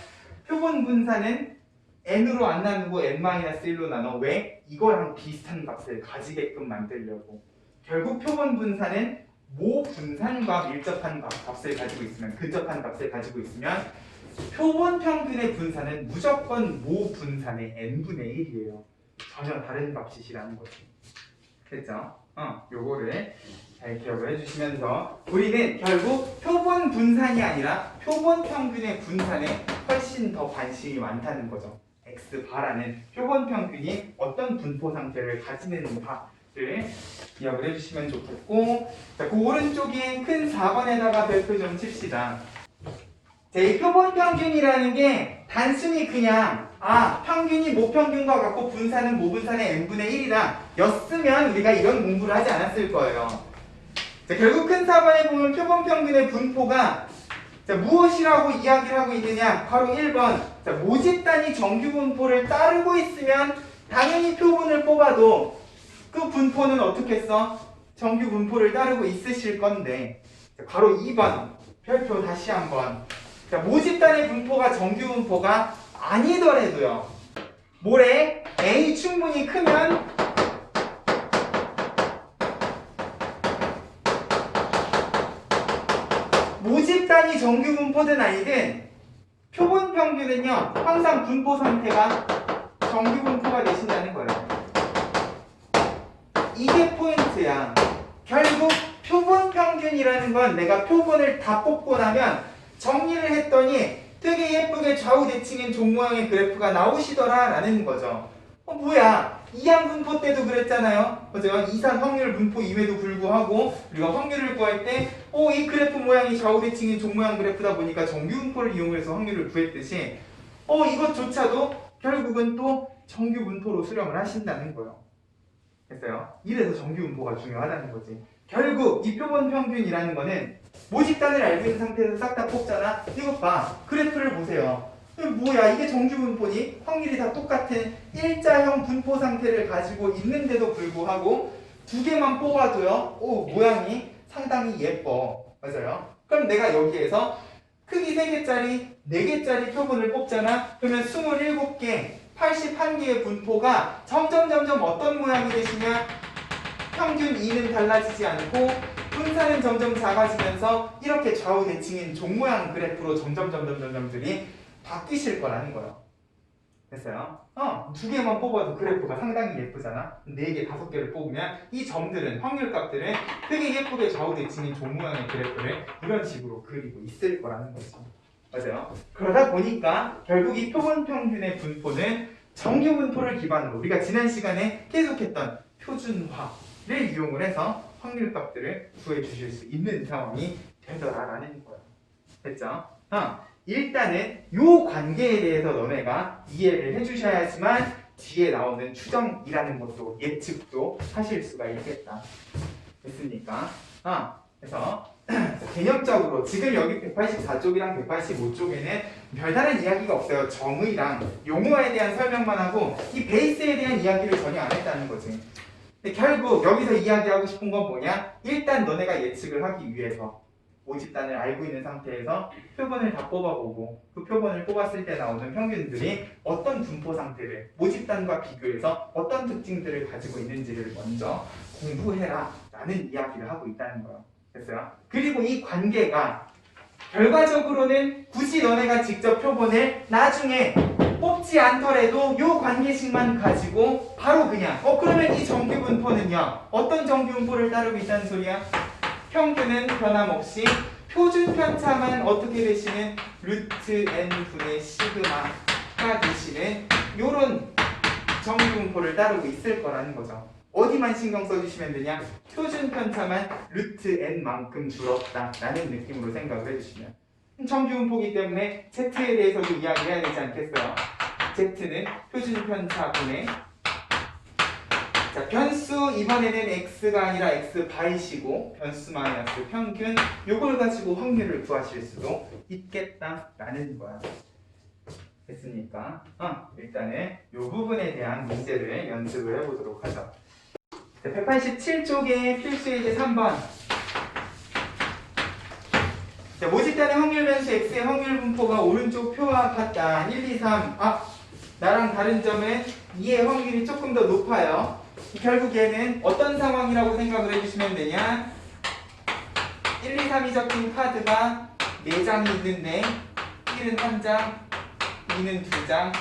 표본 분산은 n으로 안 나누고 n-1로 나눠. 왜? 이거랑 비슷한 값을 가지게끔 만들려고. 결국 표본 분산은 모 분산과 밀접한 값을 가지고 있으면, 근접한 값을 가지고 있으면 표본 평균의 분산은 무조건 모 분산의 n분의 1이에요. 전혀 다른 값이시라는 거죠. 됐죠? 요거를 잘 기억을 해주시면서 우리는 결국 표본 분산이 아니라 표본 평균의 분산에 훨씬 더 관심이 많다는 거죠. X바라는 표본 평균이 어떤 분포 상태를 가지는가를 기억을 해주시면 좋겠고, 자, 그 오른쪽에 큰 4번에다가 별표 좀 칩시다. 자, 이 표본 평균이라는 게 단순히 그냥 평균이 모평균과 같고 분산은 모분산의 n분의 1이다 였으면 우리가 이런 공부를 하지 않았을 거예요. 자, 결국 큰 4번에 보면 표본 평균의 분포가 무엇이라고 이야기를 하고 있느냐? 바로 1번. 모집 단위 정규 분포를 따르고 있으면 당연히 표본을 뽑아도 그 분포는 어떻게 써? 정규 분포를 따르고 있으실 건데, 바로 2번. 별표 다시 한번. 모집 단위 분포가 정규 분포가 아니더라도요. 모래 A 충분히 크면 모집 단위 정규 분포든 아니든 표본 평균은요 항상 분포 상태가 정규 분포가 되신다는 거예요. 이게 포인트야. 결국 표본 평균이라는 건 내가 표본을 다 뽑고 나면 정리를 했더니 되게 예쁘게 좌우 대칭인 종 모양의 그래프가 나오시더라 라는 거죠. 뭐야, 이항 분포 때도 그랬잖아요. 그죠? 이산 확률 분포임에도 불구하고 우리가 확률을 구할 때 이 그래프 모양이 좌우 대칭인 종 모양 그래프다 보니까 정규 분포를 이용해서 확률을 구했듯이 이것조차도 결국은 또 정규 분포로 수렴을 하신다는 거예요. 됐어요? 이래서 정규 분포가 중요하다는 거지. 결국 이 표본 평균이라는 거는 모집단을 알고 있는 상태에서 싹 다 뽑잖아. 이것 봐. 그래프를 보세요. 뭐야, 이게 정규 분포니? 확률이 다 똑같은 일자형 분포 상태를 가지고 있는데도 불구하고 두 개만 뽑아도요. 모양이 상당히 예뻐. 맞아요? 그럼 내가 여기에서 크기 3개짜리, 4개짜리 표본을 뽑잖아. 그러면 27개, 81개의 분포가 점점 어떤 모양이 되시냐? 평균 2는 달라지지 않고 분산은 점점 작아지면서 이렇게 좌우 대칭인 종 모양 그래프로 점점들이 바뀌실 거라는 거예요. 됐어요? 두 개만 뽑아도 그래프가 상당히 예쁘잖아. 4개, 5개를 뽑으면 이 점들은, 확률값들은 되게 예쁘게 좌우 대칭인 종 모양의 그래프를 이런 식으로 그리고 있을 거라는 거죠. 맞아요? 그러다 보니까 결국 이 표본 평균의 분포는 정규 분포를 기반으로 우리가 지난 시간에 계속했던 표준화를 이용을 해서 확률값들을 구해주실 수 있는 상황이 되더라라는 거예요. 됐죠? 일단은 요 관계에 대해서 너네가 이해를 해주셔야지만 뒤에 나오는 추정이라는 것도 예측도 하실 수가 있겠다. 됐습니까? 그래서 개념적으로 지금 여기 184쪽이랑 185쪽에는 별다른 이야기가 없어요. 정의랑 용어에 대한 설명만 하고 이 베이스에 대한 이야기를 전혀 안 했다는 거지. 근데 결국 여기서 이야기하고 싶은 건 뭐냐? 일단 너네가 예측을 하기 위해서 모집단을 알고 있는 상태에서 표본을 다 뽑아보고 그 표본을 뽑았을 때 나오는 평균들이 어떤 분포 상태를 모집단과 비교해서 어떤 특징들을 가지고 있는지를 먼저 공부해라 라는 이야기를 하고 있다는 거예요. 됐어요? 그리고 이 관계가 결과적으로는 굳이 너네가 직접 표본을 나중에 뽑지 않더라도 요 관계식만 가지고 바로 그냥 그러면 이 정규 분포는요 어떤 정규 분포를 따르고 있다는 소리야? 평균은 변함없이 표준 편차만 어떻게 되시는 루트 n 분의 시그마가 되시는 요런 정규 분포를 따르고 있을 거라는 거죠. 어디만 신경 써주시면 되냐? 표준 편차만 루트 n만큼 줄었다 라는 느낌으로 생각을 해주시면 정규 분포이기 때문에 z에 대해서도 이야기해야 되지 않겠어요? z는 표준 편차분의 변수 이번에는 x가 아니라 x바이시고 변수 마이너스 평균 요걸 가지고 확률을 구하실 수도 있겠다라는 거야. 됐습니까? 일단은 요 부분에 대한 문제를 연습을 해보도록 하죠. 187쪽의 필수 예제 3번. 모집단의 확률 변수 x의 확률 분포가 오른쪽 표와 같다. 1, 2, 3. 나랑 다른 점은 2의 확률이 조금 더 높아요. 결국 얘는 어떤 상황이라고 생각을 해주시면 되냐? 1, 2, 3이 적힌 카드가 4장이 있는데 1은 1장, 2는 2장,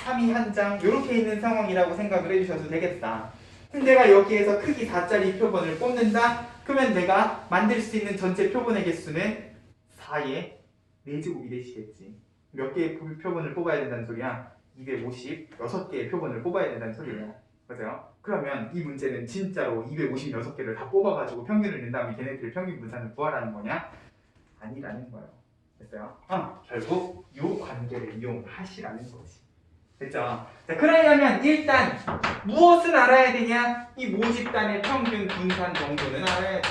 3이 1장 이렇게 있는 상황이라고 생각을 해주셔도 되겠다. 그럼 내가 여기에서 크기 4짜리 표본을 뽑는다? 그러면 내가 만들 수 있는 전체 표본의 개수는 4의 4제곱이 되시겠지. 몇 개의 표본을 뽑아야 된다는 소리야? 256개의 표본을 뽑아야 된다는 소리예요. 맞아요? 그러면 이 문제는 진짜로 256개를 다 뽑아가지고 평균을 낸 다음에 걔네들의 평균 분산을 구하라는 거냐? 아니라는 거예요. 됐어요? 결국 이 관계를 이용하시라는 거지. 됐죠? 자, 그러려면 일단 무엇은 알아야 되냐? 이 모집단의 평균 분산 정도는 알아야지.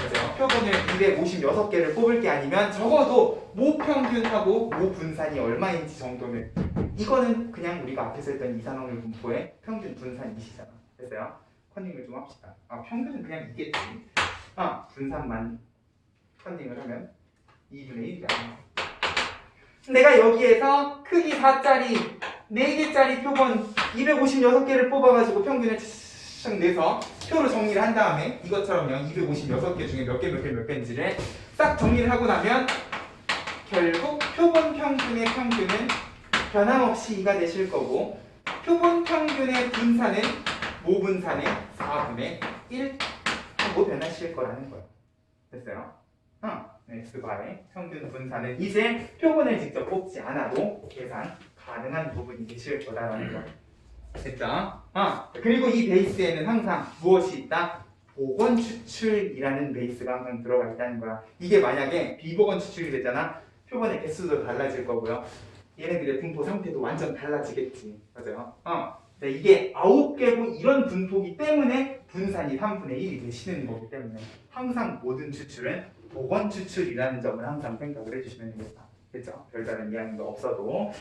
맞아요? 표본을 256개를 뽑을 게 아니면 적어도 모 평균하고 모 분산이 얼마인지 정도는, 이거는 그냥 우리가 앞에서 했던 이산화물 분포의 평균 분산이시잖아. 됐어요? 컨닝을 좀 합시다. 평균은 그냥 이겠지. 분산만 컨닝을 하면 2분의 1이야. 내가 여기에서 크기 4짜리 4개짜리 표본 256개를 뽑아가지고 평균을 쫙 내서 표로 정리를 한 다음에 이것처럼요 256개 중에 몇 개인지를 싹 정리를 하고 나면 결국 표본 평균의 평균은 변함없이 2가 되실 거고, 표본 평균의 분산은 모 분산의 4분의 1 하고 변하실 거라는 거예요. 됐어요? X바의 평균 분산은 이제 표본을 직접 뽑지 않아도 계산 가능한 부분이 되실 거다라는 거. 됐죠? 그리고 이 베이스에는 항상 무엇이 있다? 복원 추출이라는 베이스가 항상 들어가 있다는 거야. 이게 만약에 비복원 추출이 되잖아. 표본의 개수도 달라질 거고요. 얘네들의 분포 상태도 완전 달라지겠지. 맞아요? 이게 9개고 이런 분포기 때문에 분산이 3분의 1이 되시는 거기 때문에 항상 모든 추출은 복원 추출이라는 점을 항상 생각을 해주시면 되겠다. 그렇죠? 별다른 이야기가 없어도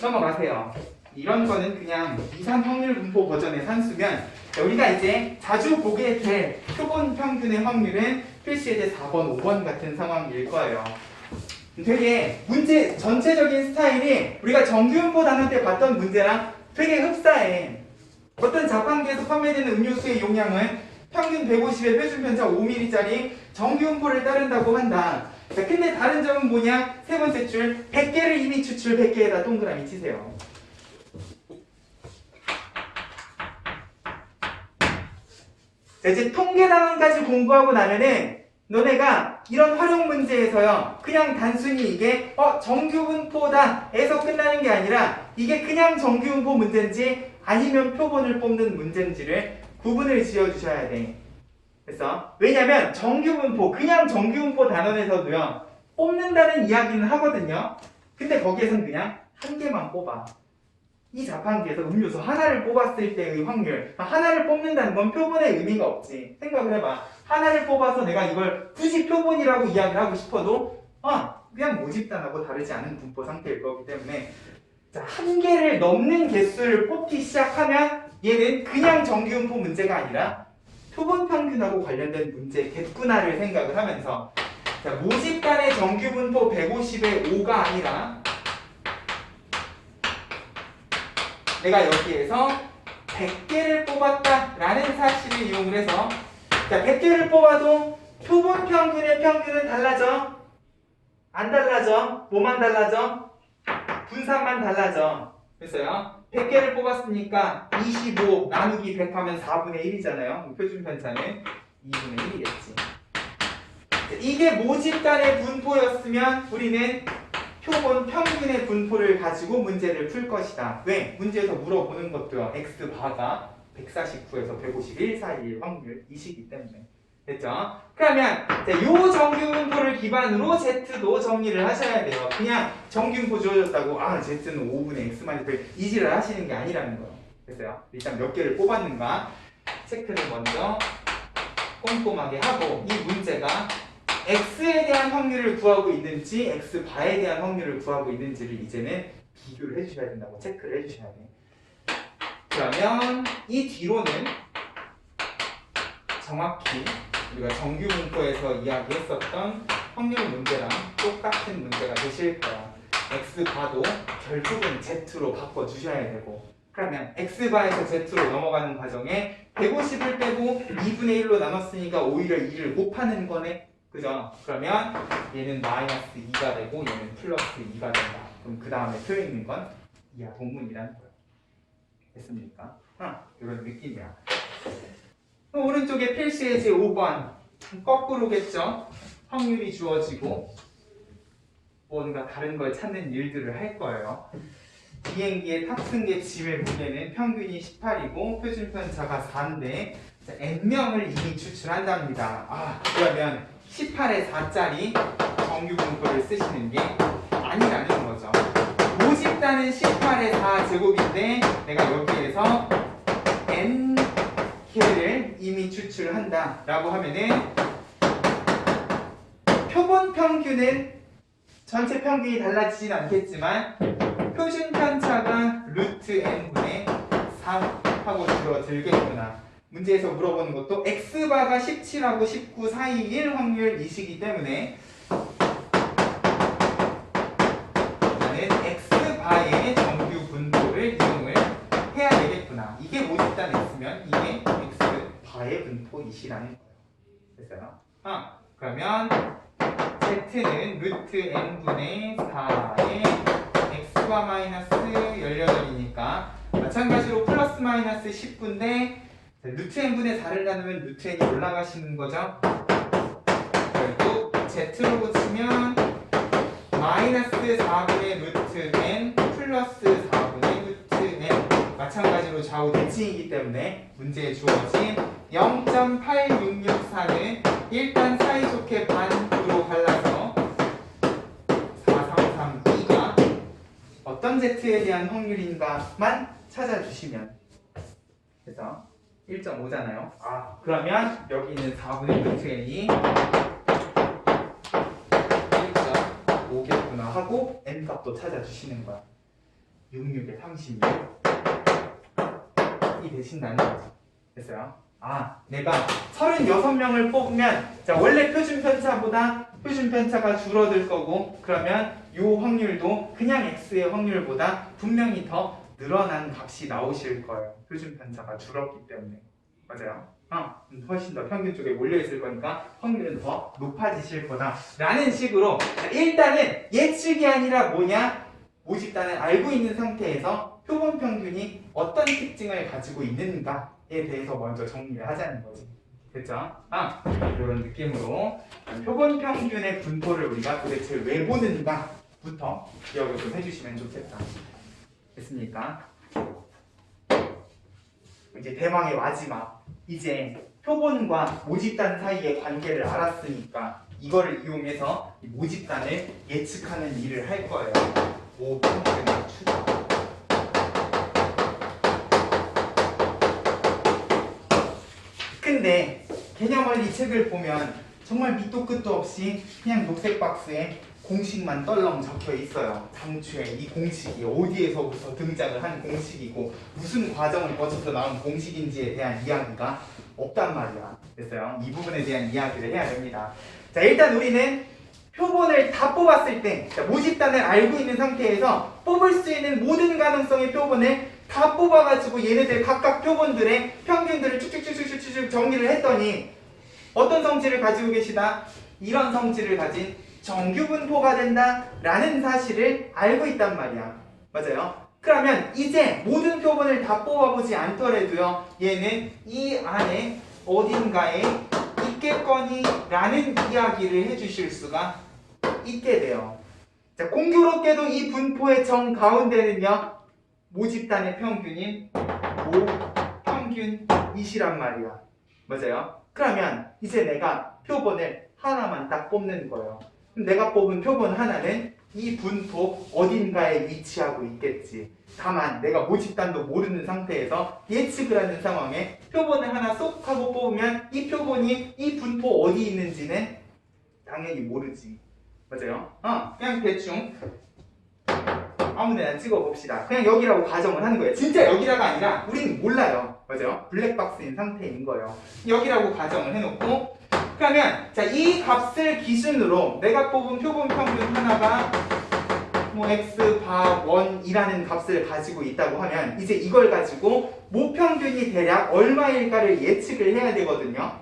넘어가세요. 이런 거는 그냥 이산 확률 분포 버전의 산수면, 우리가 이제 자주 보게 될 표본 평균의 확률은 필수예제 4번, 5번 같은 상황일 거예요. 되게 문제 전체적인 스타일이 우리가 정규분포 단원 때 봤던 문제랑 되게 흡사해. 어떤 자판기에서 판매되는 음료수의 용량은 평균 150에 표준 편차 5ml짜리 정규분포를 따른다고 한다. 자, 근데 다른 점은 뭐냐? 세 번째 줄 100개를 이미 추출 100개에다 동그라미 치세요. 자, 이제 통계 단원까지 공부하고 나면은 너네가 이런 활용 문제에서요 그냥 단순히 이게 정규분포다 에서 끝나는 게 아니라 이게 그냥 정규분포 문제인지 아니면 표본을 뽑는 문제인지를 구분을 지어 주셔야 돼. 그래서 왜냐면 정규분포, 그냥 정규분포 단원에서도요 뽑는다는 이야기는 하거든요. 근데 거기에선 그냥 한 개만 뽑아. 이 자판기에서 음료수 하나를 뽑았을 때의 확률, 하나를 뽑는다는 건 표본의 의미가 없지. 생각을 해봐. 하나를 뽑아서 내가 이걸 굳이 표본이라고 이야기를 하고 싶어도 그냥 모집단하고 다르지 않은 분포 상태일 거기 때문에, 자, 한 개를 넘는 개수를 뽑기 시작하면 얘는 그냥 정규분포 문제가 아니라 표본 평균하고 관련된 문제겠구나를 생각을 하면서, 자, 모집단의 정규분포 150의 5가 아니라 내가 여기에서 100개를 뽑았다라는 사실을 이용을 해서, 자, 100개를 뽑아도 표본 평균의 평균은 달라져? 안 달라져? 뭐만 달라져? 분산만 달라져. 그래서요 100개를 뽑았으니까 25 나누기 100 하면 4분의 1이잖아요. 표준 편차는 2분의 1이겠지. 이게 모집단의 분포였으면 우리는 표본 평균의 분포를 가지고 문제를 풀 것이다. 왜? 문제에서 물어보는 것도요 X바가 149에서 151 사이의 확률이시기 때문에. 됐죠? 그러면 요 정규분포를 기반으로 Z도 정리를 하셔야 돼요. 그냥 정규분포 주어졌다고 Z는 5분의 X-1 이지를 하시는 게 아니라는 거예요. 됐어요? 일단 몇 개를 뽑았는가 체크를 먼저 꼼꼼하게 하고, 이 문제가 X에 대한 확률을 구하고 있는지 X바에 대한 확률을 구하고 있는지를 이제는 비교를 해주셔야 된다고 체크를 해주셔야 돼. 그러면 이 뒤로는 정확히 우리가 정규분포에서 이야기했었던 확률 문제랑 똑같은 문제가 되실 거야. X바도 결국은 Z로 바꿔주셔야 되고, 그러면 X바에서 Z로 넘어가는 과정에 150을 빼고 2분의 1로 나눴으니까 오히려 2를 곱하는 거네. 그죠? 그러면 얘는 마이너스 2가 되고 얘는 플러스 2가 된다. 그럼 그 다음에 표 있는 건 이하 동문이라는 거예요. 됐습니까? 이런 느낌이야. 오른쪽에 필수예제 5번 거꾸로겠죠? 확률이 주어지고 뭔가 다른 걸 찾는 일들을 할 거예요. 비행기의 탑승객 짐의 무게는 평균이 18이고 표준 편차가 4인데 n명을 이미 추출한답니다. 그러면 18에 4짜리 정규 분포를 쓰시는 게 아니라는 거죠. 모집단은 18에 4 제곱인데 내가 여기에서 n개를 이미 추출한다 라고 하면은 표본 평균은 전체 평균이 달라지진 않겠지만 표준 편차가 루트 n분의 4 하고 줄어들겠구나. 문제에서 물어보는 것도 x바가 17하고 19 사이일 확률이시기 때문에 나는 x바의 정규 분포를 이용을 해야 되겠구나. 이게 모집단 x면 이게 x바의 분포이시라는 거예요. 됐어요? 그러면 z는 루트 n분의 4의 x바 마이너스 18이니까 마찬가지로 플러스 마이너스 19인데 루트 n분의 4를 나누면 루트 n이 올라가시는 거죠. 결국 z로 붙이면 마이너스 4분의 루트 n 플러스 4분의 루트 n 마찬가지로 좌우 대칭이기 때문에 문제에 주어진 0.8664는 일단 사이좋게 반으로 갈라서 4332가 어떤 z에 대한 확률인가만 찾아주시면 그래서 1.5잖아요. 그러면 여기 있는 4분의 루트 n이 1.5겠구나 하고 n 값도 찾아주시는 거야. 66에 36이 되신다는 거죠. 됐어요? 내가 36명을 뽑으면 원래 표준 편차보다 표준 편차가 줄어들 거고 그러면 이 확률도 그냥 x의 확률보다 분명히 더 늘어난 값이 나오실 거예요. 표준 편차가 줄었기 때문에. 맞아요? 훨씬 더 평균 쪽에 몰려있을 거니까 확률은 더 높아지실 거다 라는 식으로 일단은 예측이 아니라 뭐냐? 모집단을 알고 있는 상태에서 표본 평균이 어떤 특징을 가지고 있는가에 대해서 먼저 정리를 하자는 거지. 됐죠? 이런 느낌으로 표본 평균의 분포를 우리가 도대체 왜 보는가부터 기억을 좀 해주시면 좋겠다. 됐습니까? 이제 대망의 마지막. 이제 표본과 모집단 사이의 관계를 알았으니까 이거를 이용해서 이 모집단을 예측하는 일을 할 거예요. 모평균의 추정. 근데 개념원리 책을 보면 정말 밑도 끝도 없이 그냥 녹색 박스에 공식만 떨렁 적혀 있어요. 당초에 이 공식이 어디에서부터 등장을 한 공식이고 무슨 과정을 거쳐서 나온 공식인지에 대한 이야기가 없단 말이야. 됐어요? 이 부분에 대한 이야기를 해야 됩니다. 자, 일단 우리는 표본을 다 뽑았을 때 모집단을 알고 있는 상태에서 뽑을 수 있는 모든 가능성의 표본을 다 뽑아가지고 얘네들 각각 표본들의 평균들을 쭉쭉쭉쭉쭉 정리를 했더니 어떤 성질을 가지고 계시다? 이런 성질을 가진 정규분포가 된다라는 사실을 알고 있단 말이야. 맞아요? 그러면 이제 모든 표본을 다 뽑아보지 않더라도요. 얘는 이 안에 어딘가에 있겠거니 라는 이야기를 해주실 수가 있게 돼요. 자, 공교롭게도 이 분포의 정가운데는요. 모집단의 평균인 모평균이시란 말이야. 맞아요? 그러면 이제 내가 표본을 하나만 딱 뽑는 거예요. 내가 뽑은 표본 하나는 이 분포 어딘가에 위치하고 있겠지. 다만 내가 모집단도 모르는 상태에서 예측을 하는 상황에 표본을 하나 쏙 하고 뽑으면 이 표본이 이 분포 어디 있는지는 당연히 모르지. 맞아요? 그냥 대충 아무데나 찍어봅시다. 그냥 여기라고 가정을 하는 거예요. 진짜 여기라가 아니라 우리는 몰라요. 맞아요? 블랙박스인 상태인 거예요. 여기라고 가정을 해놓고 그러면 자, 이 값을 기준으로 내가 뽑은 표본 평균 하나가 뭐 x 바 1이라는 값을 가지고 있다고 하면 이제 이걸 가지고 모평균이 대략 얼마일까를 예측을 해야 되거든요.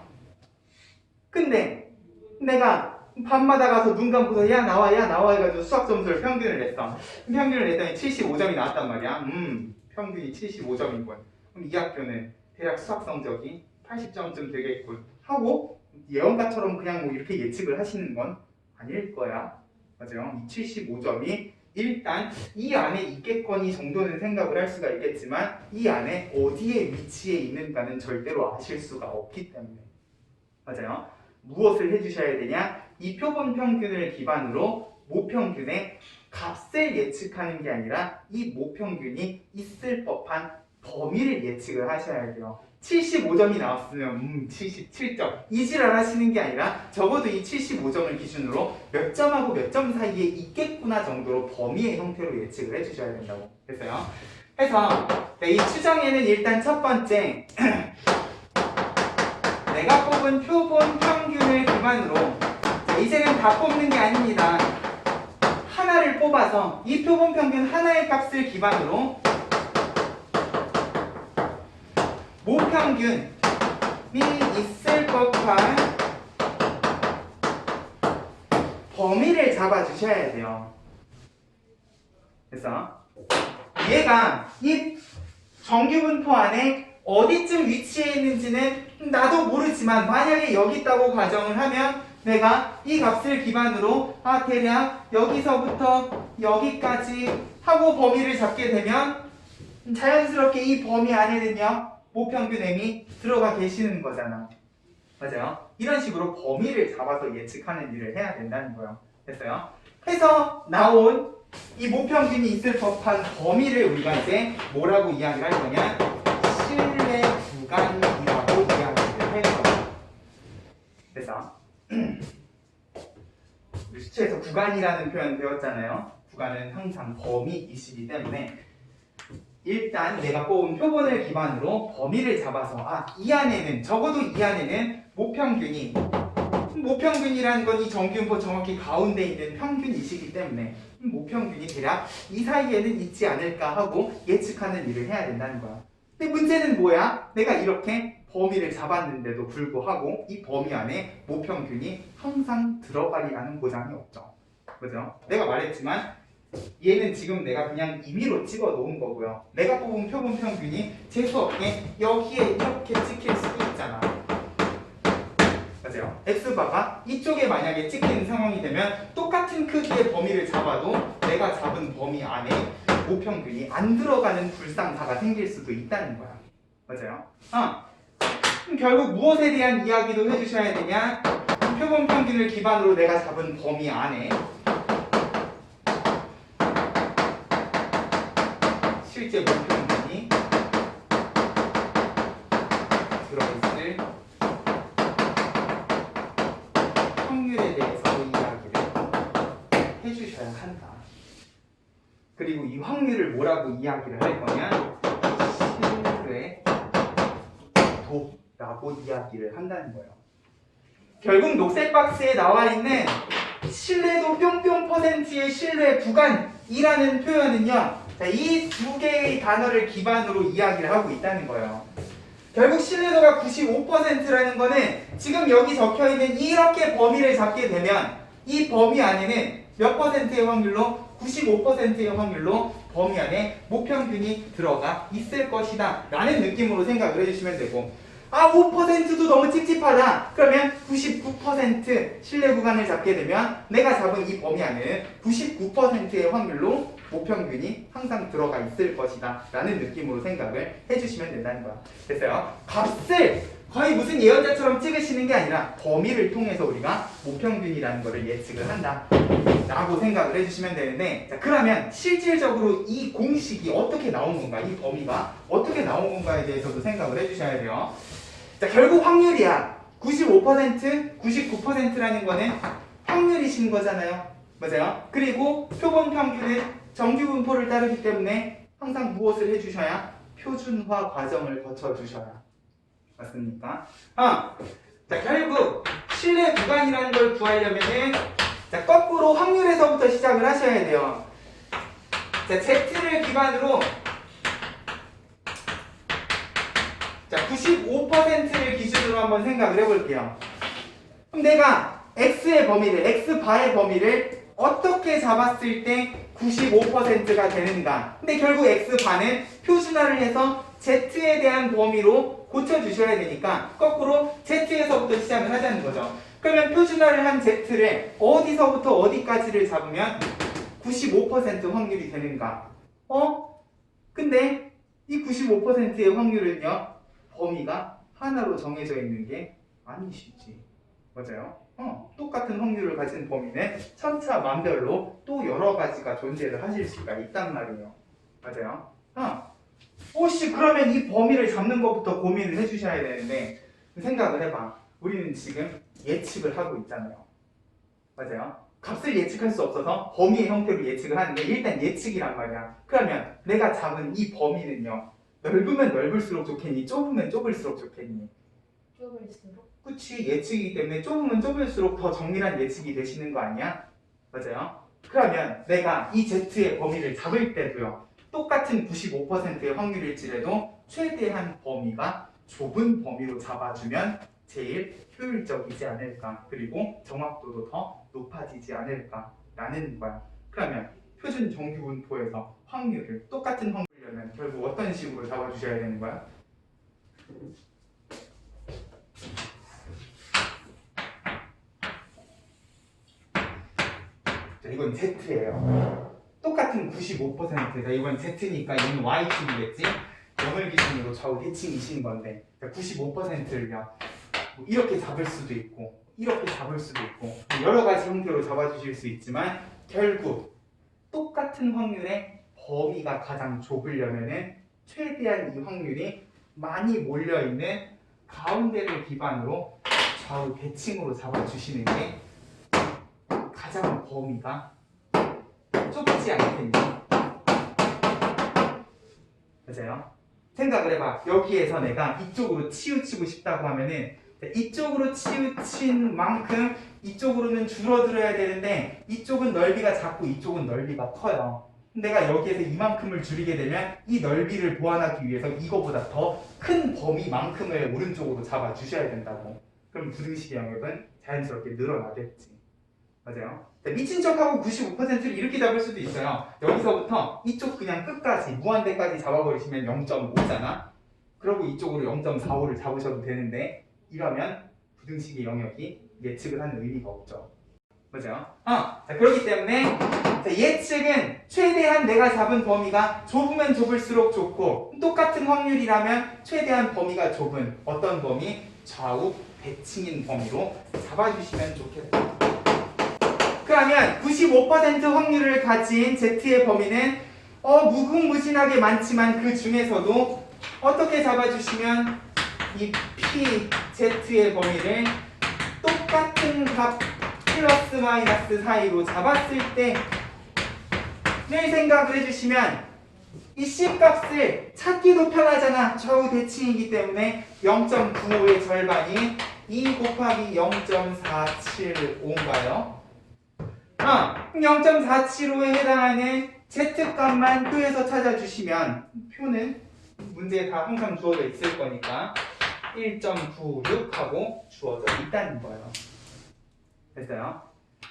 근데 내가 밤마다 가서 눈 감고서 야 나와 해가지고 수학 점수를 평균을 냈어. 평균을 냈더니 75점이 나왔단 말이야. 평균이 75점인 거야. 그럼 이 학교는 대략 수학 성적이 80점쯤 되겠군 하고 예언가처럼 그냥 뭐 이렇게 예측을 하시는 건 아닐 거야. 맞아요. 이 75점이 일단 이 안에 있겠거니 정도는 생각을 할 수가 있겠지만 이 안에 어디에 위치해 있는가는 절대로 아실 수가 없기 때문에 맞아요. 무엇을 해주셔야 되냐? 이 표본 평균을 기반으로 모평균의 값을 예측하는 게 아니라 이 모평균이 있을 법한 범위를 예측을 하셔야 돼요. 75점이 나왔으면 77점 이지랄 하시는 게 아니라 적어도 이 75점을 기준으로 몇 점하고 몇 점 사이에 있겠구나 정도로 범위의 형태로 예측을 해주셔야 된다고 했어요. 그래서 이 추정에는 일단 첫 번째 내가 뽑은 표본 평균을 기반으로 이제는 다 뽑는 게 아닙니다. 하나를 뽑아서 이 표본 평균 하나의 값을 기반으로 모평균이 있을 법한 범위를 잡아주셔야 돼요. 그래서 얘가 이 정규분포 안에 어디쯤 위치해 있는지는 나도 모르지만 만약에 여기 있다고 가정을 하면 내가 이 값을 기반으로 대략 여기서부터 여기까지 하고 범위를 잡게 되면 자연스럽게 이 범위 안에는요 모평균 m이 들어가 계시는 거잖아. 맞아요? 이런 식으로 범위를 잡아서 예측하는 일을 해야 된다는 거예요. 됐어요? 해서 나온 이 모평균이 있을 법한 범위를 우리가 이제 뭐라고 이야기를 할 거냐? 신뢰 구간이라고 이야기를 할 거예요. 그래서 우리 수치에서 구간이라는 표현 배웠잖아요. 구간은 항상 범위이시기 때문에 일단 내가 뽑은 표본을 기반으로 범위를 잡아서 이 안에는 적어도 이 안에는 모평균이라는 건 이 정규분포 정확히 가운데 있는 평균이시기 때문에 모평균이 대략 이 사이에는 있지 않을까 하고 예측하는 일을 해야 된다는 거야. 근데 문제는 뭐야? 내가 이렇게 범위를 잡았는데도 불구하고 이 범위 안에 모평균이 항상 들어가리라는 보장이 없죠. 그죠? 내가 말했지만 얘는 지금 내가 그냥 임의로 찍어 놓은 거고요. 내가 뽑은 표본 평균이 재수없게 여기에 이렇게 찍힐 수도 있잖아. 맞아요? X바가 이쪽에 만약에 찍히는 상황이 되면 똑같은 크기의 범위를 잡아도 내가 잡은 범위 안에 모평균이 안 들어가는 불상사가 생길 수도 있다는 거야. 맞아요? 그럼 결국 무엇에 대한 이야기도 해주셔야 되냐? 표본 평균을 기반으로 내가 잡은 범위 안에 실제 모평균이 들어있을 확률에 대해서도 이야기를 해주셔야 한다. 그리고 이 확률을 뭐라고 이야기를 할 거냐? 신뢰도라고 이야기를 한다는 거예요. 결국 녹색 박스에 나와 있는 신뢰도 뿅뿅 %의 신뢰 구간이라는 표현은요. 이 두 개의 단어를 기반으로 이야기를 하고 있다는 거예요. 결국 신뢰도가 95%라는 거는 지금 여기 적혀있는 이렇게 범위를 잡게 되면 이 범위 안에는 몇 %의 확률로? 95%의 확률로 범위 안에 모평균이 들어가 있을 것이다 라는 느낌으로 생각을 해주시면 되고 5%도 너무 찝찝하다. 그러면 99% 신뢰 구간을 잡게 되면 내가 잡은 이 범위 안에는 99%의 확률로 모평균이 항상 들어가 있을 것이다 라는 느낌으로 생각을 해주시면 된다는 거야. 됐어요? 값을 거의 무슨 예언자처럼 찍으시는 게 아니라 범위를 통해서 우리가 모평균이라는 것을 예측을 한다 라고 생각을 해주시면 되는데, 자, 그러면 실질적으로 이 공식이 어떻게 나온 건가, 이 범위가 어떻게 나온 건가에 대해서도 생각을 해주셔야 돼요. 자, 결국 확률이야. 95%, 99%라는 거는 확률이신 거잖아요. 맞아요? 그리고 표본 평균은 정규 분포를 따르기 때문에 항상 무엇을 해주셔야? 표준화 과정을 거쳐주셔야. 맞습니까? 자, 결국 신뢰 구간이라는 걸 구하려면은 자, 거꾸로 확률에서부터 시작을 하셔야 돼요. 자, Z를 기반으로 자, 95%를 기준으로 한번 생각을 해볼게요. 그럼 내가 X의 범위를, X바의 범위를 어떻게 잡았을 때 95%가 되는가? 근데 결국 X바는 표준화를 해서 Z에 대한 범위로 고쳐주셔야 되니까 거꾸로 Z에서부터 시작을 하자는 거죠. 그러면 표준화를 한 Z를 어디서부터 어디까지를 잡으면 95% 확률이 되는가? 근데 이 95%의 확률은요, 범위가 하나로 정해져 있는 게 아니시지. 맞아요? 똑같은 확률을 가진 범위는 천차만별로 또 여러 가지가 존재를 하실 수가 있단 말이에요. 맞아요? 혹시 그러면 이 범위를 잡는 것부터 고민을 해주셔야 되는데, 생각을 해봐. 우리는 지금 예측을 하고 있잖아요. 맞아요? 값을 예측할 수 없어서 범위의 형태로 예측을 하는데 일단 예측이란 말이야. 그러면 내가 잡은 이 범위는요, 넓으면 넓을수록 좋겠니? 좁으면 좁을수록 좋겠니? 좁을수록. 그치, 예측이기 때문에 좁으면 좁을수록 더 정밀한 예측이 되시는 거 아니야? 맞아요? 그러면 내가 이 Z의 범위를 잡을 때도요, 똑같은 95%의 확률일지라도 최대한 범위가 좁은 범위로 잡아주면 제일 효율적이지 않을까, 그리고 정확도도 더 높아지지 않을까라는 거야. 그러면 표준 정규분포에서 확률을 똑같은 확률이려면 결국 어떤 식으로 잡아주셔야 되는 거야? 자, 이건 Z예요. 똑같은 95%다. 이건 Z니까 얘는 Y축이겠지? 0을 기준으로 좌우 대칭이신 건데 95%를요 이렇게 잡을 수도 있고 이렇게 잡을 수도 있고 여러 가지 형태로 잡아주실 수 있지만 결국 똑같은 확률의 범위가 가장 좁으려면은 최대한 이 확률이 많이 몰려있는 가운데를 기반으로 좌우 대칭으로 잡아주시는 게 가장 범위가 좁지 않겠니? 맞아요? 생각을 해봐. 여기에서 내가 이쪽으로 치우치고 싶다고 하면은 이쪽으로 치우친 만큼 이쪽으로는 줄어들어야 되는데 이쪽은 넓이가 작고 이쪽은 넓이가 커요. 내가 여기에서 이만큼을 줄이게 되면 이 넓이를 보완하기 위해서 이거보다 더 큰 범위만큼을 오른쪽으로 잡아주셔야 된다고. 그럼 부등식의 영역은 자연스럽게 늘어나겠지. 맞아요? 미친 척하고 95%를 이렇게 잡을 수도 있어요. 여기서부터 이쪽 그냥 끝까지 무한대까지 잡아버리시면 0.5잖아. 그러고 이쪽으로 0.45를 잡으셔도 되는데 이러면 부등식의 영역이 예측을 하는 의미가 없죠. 맞아요? 자, 그렇기 때문에 예측은 최대한 내가 잡은 범위가 좁으면 좁을수록 좋고 똑같은 확률이라면 최대한 범위가 좁은 어떤 범위? 좌우 대칭인 범위로 잡아주시면 좋겠다. 그러면 95% 확률을 가진 Z의 범위는 무궁무진하게 많지만 그 중에서도 어떻게 잡아주시면 이 P, Z의 범위를 똑같은 값 플러스 마이너스 사이로 잡았을 때를 생각을 해주시면 이 C 값을 찾기도 편하잖아. 좌우 대칭이기 때문에 0.95의 절반이 2 곱하기 0.475인가요? 0.475에 해당하는 Z값만 표에서 찾아주시면 표는 문제에 다 항상 주어져 있을 거니까 1.96하고 주어져 있다는 거예요. 됐어요?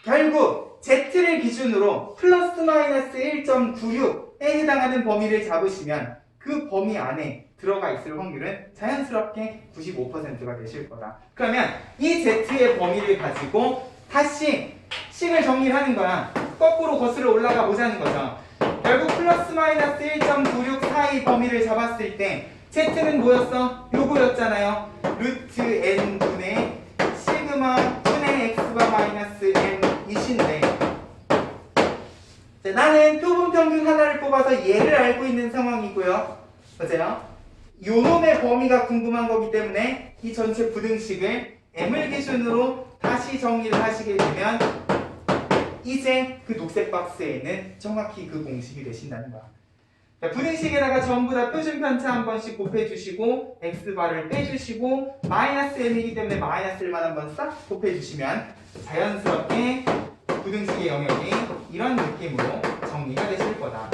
결국 Z를 기준으로 플러스 마이너스 1.96에 해당하는 범위를 잡으시면 그 범위 안에 들어가 있을 확률은 자연스럽게 95%가 되실 거다. 그러면 이 Z의 범위를 가지고 다시 식을 정리하는 거야. 거꾸로 거슬러 올라가 보자는 거죠. 결국 플러스 마이너스 1.96 사이 범위를 잡았을 때 Z는 뭐였어? 요거였잖아요. 루트 n분의 시그마 분의 x바 마이너스 n 이신데 나는 표본 평균 하나를 뽑아서 얘를 알고 있는 상황이고요. 맞아요? 요 놈의 범위가 궁금한 거기 때문에 이 전체 부등식을 m을 기준으로 다시 정리를 하시게 되면 이제 그 녹색 박스에 있는 정확히 그 공식이 되신다는 거야. 자, 부등식에다가 전부 다 표준 편차 한 번씩 곱해주시고 x바를 빼주시고 마이너스 m이기 때문에 마이너스 1만 한 번 싹 곱해주시면 자연스럽게 부등식의 영역이 이런 느낌으로 정리가 되실 거다.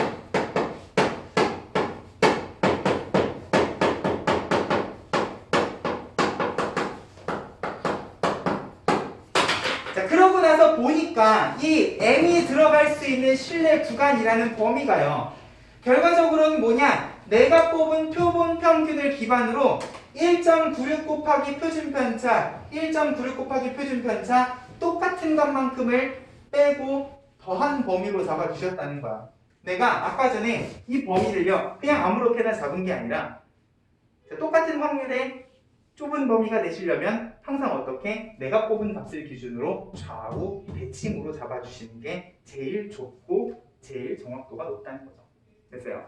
자, 그러고 나서 보니까 이 m이 들어갈 수 있는 실내 구간이라는 범위가요. 결과적으로는 뭐냐? 내가 뽑은 표본 평균을 기반으로 1.96 곱하기 표준편차, 1.96 곱하기 표준편차 똑같은 것만큼을 빼고 더한 범위로 잡아주셨다는 거야. 내가 아까 전에 이 범위를요 그냥 아무렇게나 잡은 게 아니라 똑같은 확률의 좁은 범위가 되시려면 항상 어떻게 내가 뽑은 값을 기준으로 좌우 대칭으로 잡아주시는 게 제일 좁고 제일 정확도가 높다는 거죠. 됐어요?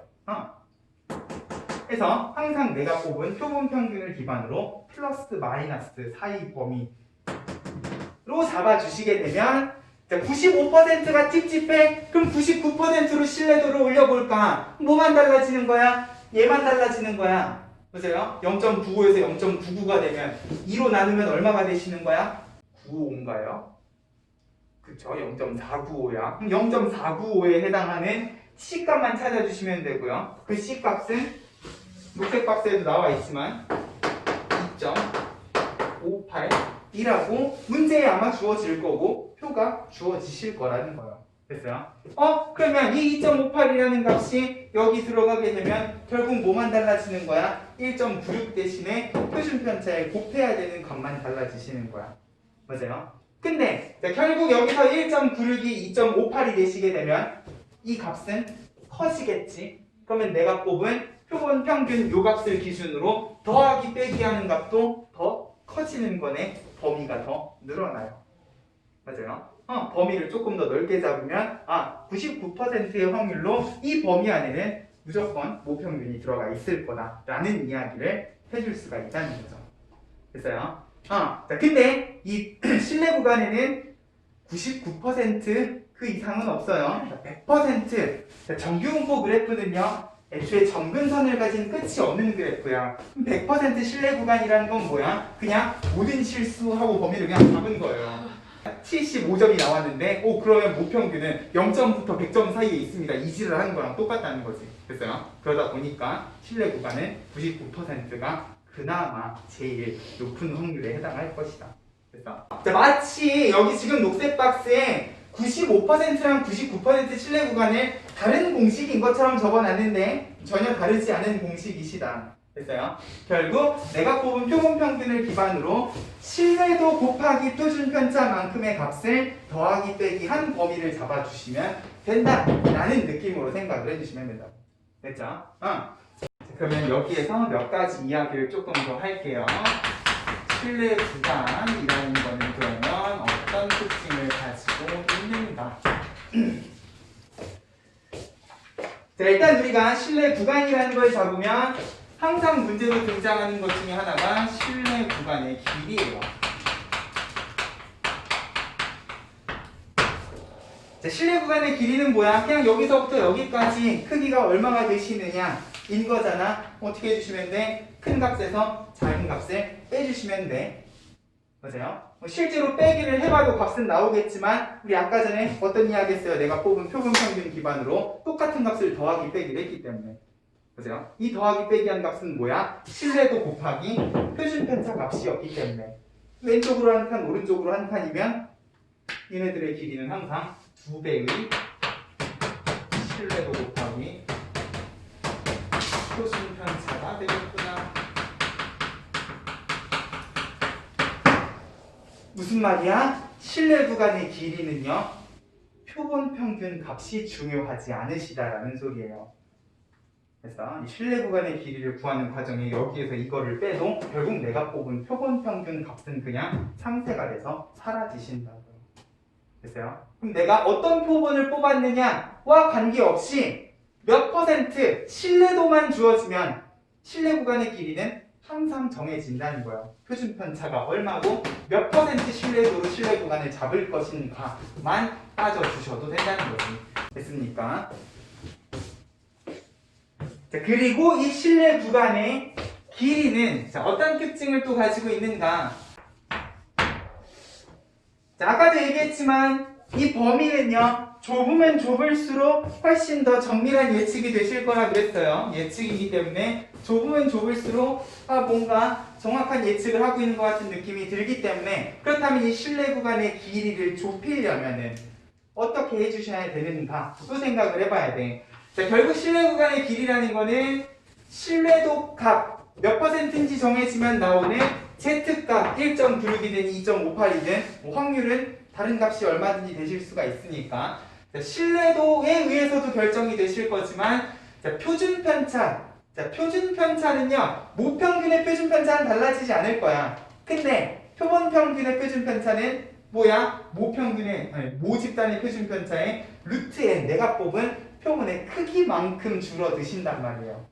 그래서 항상 내가 뽑은 표본 평균을 기반으로 플러스 마이너스 사이 범위로 잡아주시게 되면 95%가 찝찝해? 그럼 99%로 신뢰도를 올려볼까? 뭐만 달라지는 거야? 얘만 달라지는 거야. 보세요. 0.95에서 0.99가 되면 2로 나누면 얼마가 되시는 거야? 95인가요? 그쵸? 0.495야. 그럼 0.495에 해당하는 C값만 찾아주시면 되고요. 그 C값은 녹색 박스에도 나와 있지만 2.581이라고 문제에 아마 주어질 거고 표가 주어지실 거라는 거예요. 됐어요? 그러면 이 2.58이라는 값이 여기 들어가게 되면 결국 뭐만 달라지는 거야? 1.96 대신에 표준 편차에 곱해야 되는 값만 달라지시는 거야. 맞아요? 근데 결국 여기서 1.96이 2.58이 되시게 되면 이 값은 커지겠지? 그러면 내가 뽑은 표본 평균 요 값을 기준으로 더하기 빼기 하는 값도 더 커지는 거네. 범위가 더 늘어나요. 맞아요? 범위를 조금 더 넓게 잡으면 99%의 확률로 이 범위 안에는 무조건 모평균이 들어가 있을 거다라는 이야기를 해줄 수가 있다는 거죠. 됐어요? 자, 근데 이 신뢰 구간에는 99%그 이상은 없어요. 100% 정규분포 그래프는요. 애초에 정근선을 가진 끝이 없는 그래프야. 100% 신뢰 구간이라는 건 뭐야? 그냥 모든 실수하고 범위를 그냥 잡은 거예요. 75점이 나왔는데 그러면 모평균은 0점부터 100점 사이에 있습니다. 이지를 하는 거랑 똑같다는 거지. 됐어요? 그러다 보니까 신뢰 구간은 99%가 그나마 제일 높은 확률에 해당할 것이다. 됐어? 자, 마치 여기 지금 녹색 박스에 95%랑 99% 신뢰 구간을 다른 공식인 것처럼 적어놨는데 전혀 다르지 않은 공식이시다. 됐어요? 결국 내가 뽑은 표본 평균을 기반으로 신뢰도 곱하기 표준 편차만큼의 값을 더하기 빼기 한 범위를 잡아주시면 된다라는 느낌으로 생각을 해주시면 된다. 됐죠? 그러면 여기에서 몇 가지 이야기를 조금 더 할게요. 신뢰 구간이라는 거는 그러면 어떤 특징을 가지고 있는가? 자, 일단 우리가 신뢰 구간이라는 걸 잡으면 항상 문제로 등장하는 것 중에 하나가 신뢰 구간의 길이에요. 자, 신뢰 구간의 길이는 뭐야? 그냥 여기서부터 여기까지 크기가 얼마가 되시느냐 인 거잖아. 어떻게 해주시면 돼? 큰 값에서 작은 값을 빼주시면 돼. 맞아요? 실제로 빼기를 해봐도 값은 나오겠지만 우리 아까 전에 어떤 이야기 했어요? 내가 뽑은 표본 평균 기반으로 똑같은 값을 더하기 빼기를 했기 때문에. 맞아요? 이 더하기 빼기 한 값은 뭐야? 신뢰도 곱하기 표준 편차 값이었기 때문에 왼쪽으로 한 칸, 오른쪽으로 한 칸이면 얘네들의 길이는 항상 2배의 신뢰도 곱하기 표준 편차가 되겠구나. 무슨 말이야? 신뢰 구간의 길이는요, 표본 평균 값이 중요하지 않으시다라는 소리예요. 그래서 이 신뢰 구간의 길이를 구하는 과정에 여기에서 이거를 빼도 결국 내가 뽑은 표본 평균 값은 그냥 상쇄가 돼서 사라지신다고요. 됐어요? 그럼 내가 어떤 표본을 뽑았느냐와 관계없이 몇 퍼센트 신뢰도만 주어지면 신뢰 구간의 길이는 항상 정해진다는 거예요. 표준 편차가 얼마고 몇 퍼센트 신뢰도로 신뢰 구간을 잡을 것인가만 따져주셔도 된다는 거지. 됐습니까? 자, 그리고 이 신뢰 구간의 길이는 어떤 특징을 또 가지고 있는가? 자, 아까도 얘기했지만 이 범위는요, 좁으면 좁을수록 훨씬 더 정밀한 예측이 되실 거라 그랬어요. 예측이기 때문에 좁으면 좁을수록 뭔가 정확한 예측을 하고 있는 것 같은 느낌이 들기 때문에, 그렇다면 이 신뢰 구간의 길이를 좁히려면은 어떻게 해주셔야 되는가 또 생각을 해봐야 돼. 자, 결국 신뢰 구간의 길이라는 거는 신뢰도 값 몇 퍼센트인지 정해지면 나오는 Z값 1.96이든 2.58이든 확률은 다른 값이 얼마든지 되실 수가 있으니까 자, 신뢰도에 의해서도 결정이 되실 거지만 자, 표준 편차. 자, 표준 편차는요. 모평균의 표준 편차는 달라지지 않을 거야. 근데 표본 평균의 표준 편차는 뭐야? 모집단의 표준 편차의 루트 n 내가 뽑은 표본의 크기만큼 줄어드신단 말이에요.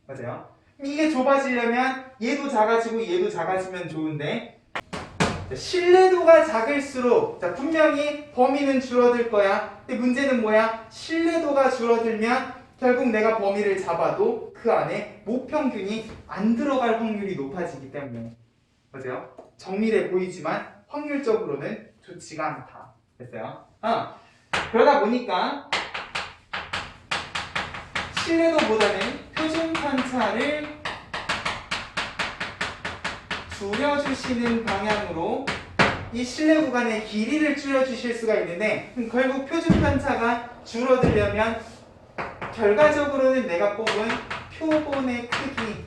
맞아요? 이게 좁아지려면 얘도 작아지고 얘도 작아지면 좋은데 자, 신뢰도가 작을수록 자, 분명히 범위는 줄어들 거야. 근데 문제는 뭐야? 신뢰도가 줄어들면 결국 내가 범위를 잡아도 그 안에 모평균이 안 들어갈 확률이 높아지기 때문에 맞아요? 정밀해 보이지만 확률적으로는 좋지가 않다. 됐어요? 그러다 보니까 신뢰도보다는 표준 편차를 줄여주시는 방향으로 이 신뢰 구간의 길이를 줄여주실 수가 있는데 결국 표준 편차가 줄어들려면 결과적으로는 내가 뽑은 표본의 크기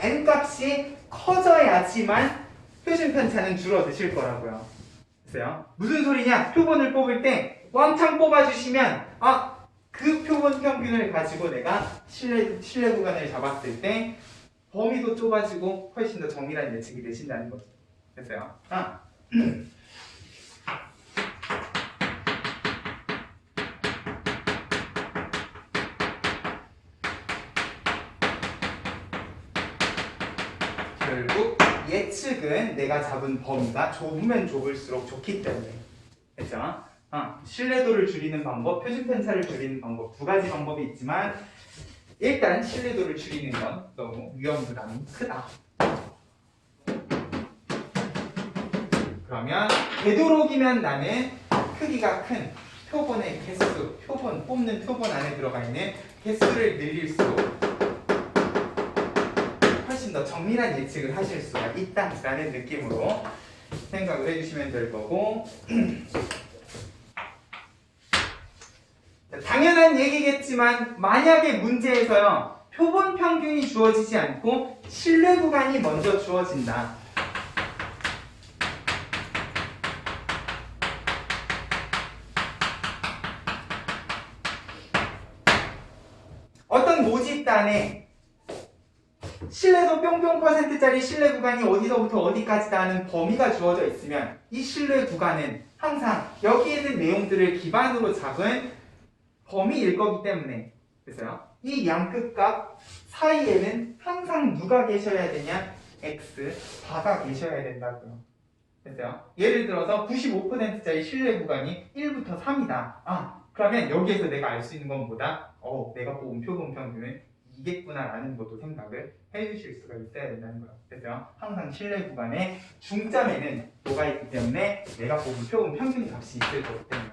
n값이 커져야지만 표준 편차는 줄어드실 거라고요. 됐어요? 무슨 소리냐? 표본을 뽑을 때 왕창 뽑아주시면 그 표본 평균을 가지고 내가 신뢰 구간을 잡았을 때 범위도 좁아지고 훨씬 더 정밀한 예측이 되신다는 거죠. 됐어요? 결국 예측은 내가 잡은 범위가 좁으면 좁을수록 좋기 때문에 됐죠? 신뢰도를 줄이는 방법, 표준 편차를 줄이는 방법 두 가지 방법이 있지만 일단 신뢰도를 줄이는 건 너무 위험 부담이 크다. 그러면 되도록이면 나는 크기가 큰 표본의 개수, 뽑는 표본 안에 들어가 있는 개수를 늘릴수록 훨씬 더 정밀한 예측을 하실 수가 있다라는 느낌으로 생각을 해주시면 될 거고 당연한 얘기겠지만 만약에 문제에서요 표본 평균이 주어지지 않고 신뢰 구간이 먼저 주어진다. 어떤 모집단에 신뢰도 뿅뿅 %짜리 신뢰 구간이 어디서부터 어디까지다 하는 범위가 주어져 있으면 이 신뢰 구간은 항상 여기에 있는 내용들을 기반으로 잡은 범위일 거기 때문에 됐어요? 이 양끝값 사이에는 항상 누가 계셔야 되냐? X, 바가 계셔야 된다고요. 됐어요? 예를 들어서 95%짜리 신뢰 구간이 1부터 3이다. 그러면 여기에서 내가 알 수 있는 건 뭐다? 내가 뽑은 표본 평균은 이겠구나라는 것도 생각을 해주실 수가 있어야 된다는 거예요. 그래서 항상 신뢰 구간의 중점에는 뭐가 있기 때문에 내가 뽑은 표본 평균 값이 있을 거기 때문에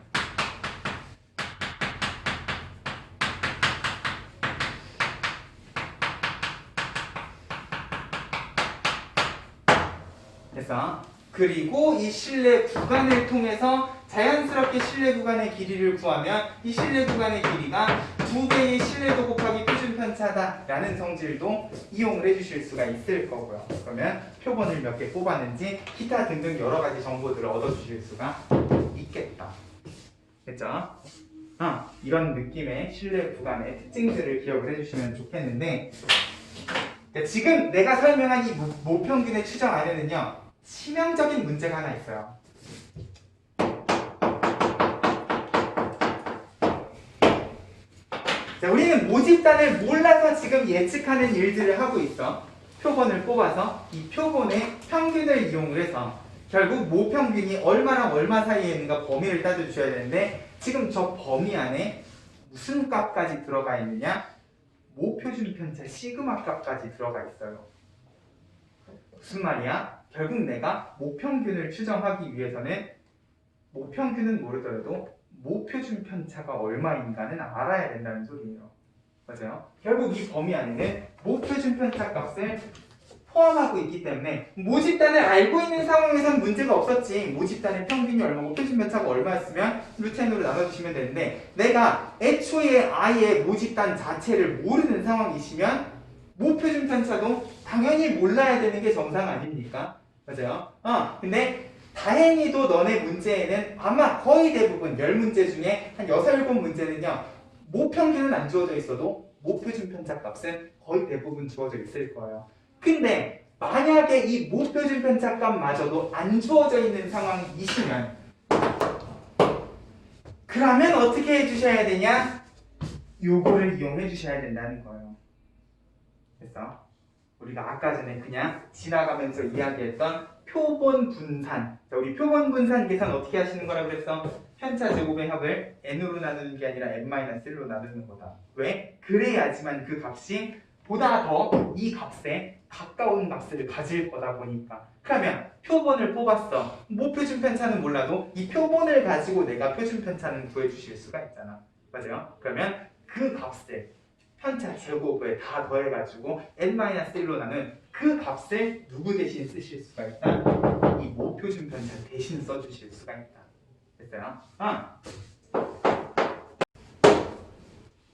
그래서 그리고 이 신뢰 구간을 통해서 자연스럽게 신뢰 구간의 길이를 구하면 이 신뢰 구간의 길이가 2배의 신뢰도 곱하기 표준 편차다라는 성질도 이용을 해주실 수가 있을 거고요. 그러면 표본을 몇 개 뽑았는지 기타 등등 여러 가지 정보들을 얻어주실 수가 있겠다. 됐죠? 이런 느낌의 신뢰 구간의 특징들을 기억을 해주시면 좋겠는데 지금 내가 설명한 이 모평균의 추정 안에는요 치명적인 문제가 하나 있어요. 자, 우리는 모집단을 몰라서 지금 예측하는 일들을 하고 있어. 표본을 뽑아서 이 표본의 평균을 이용을 해서 결국 모평균이 얼마랑 얼마 사이에 있는가 범위를 따져주셔야 되는데 지금 저 범위 안에 무슨 값까지 들어가 있느냐? 모표준 편차 시그마 값까지 들어가 있어요. 무슨 말이야? 결국 내가 모평균을 추정하기 위해서는 모평균은 모르더라도 모표준 편차가 얼마인가는 알아야 된다는 소리예요. 맞아요? 결국 이 범위 안에는 모표준 편차 값을 포함하고 있기 때문에 모집단을 알고 있는 상황에서는 문제가 없었지. 모집단의 평균이 얼마고 표준 편차가 얼마였으면 루텐으로 나눠주시면 되는데 내가 애초에 아예 모집단 자체를 모르는 상황이시면 모표준 편차도 당연히 몰라야 되는 게 정상 아닙니까? 맞아요? 근데 다행히도 너네 문제에는 아마 거의 대부분 10문제 중에 한 6, 7문제는요. 모평균은 안 주어져 있어도 모표준 편차 값은 거의 대부분 주어져 있을 거예요. 근데 만약에 이 모표준 편차 값마저도 안 주어져 있는 상황이시면 그러면 어떻게 해주셔야 되냐? 요거를 이용해 주셔야 된다는 거예요. 그래서 우리가 아까 전에 그냥 지나가면서 이야기했던 표본 분산. 자, 우리 표본 분산 계산 어떻게 하시는 거라 그랬어? 편차 제곱의 합을 n으로 나누는 게 아니라 n-1로 나누는 거다. 왜? 그래야지만 그 값이 보다 더 이 값에 가까운 값을 가질 거다 보니까. 그러면 표본을 뽑았어. 모표준 편차는 몰라도 이 표본을 가지고 내가 표준 편차는 구해주실 수가 있잖아. 맞아요? 그러면 그 값을 편차 제곱을 다 더해가지고 n-1로 나눈 그 값을 누구 대신 쓰실 수가 있다? 이 모표준 편차 대신 써주실 수가 있다. 됐어요?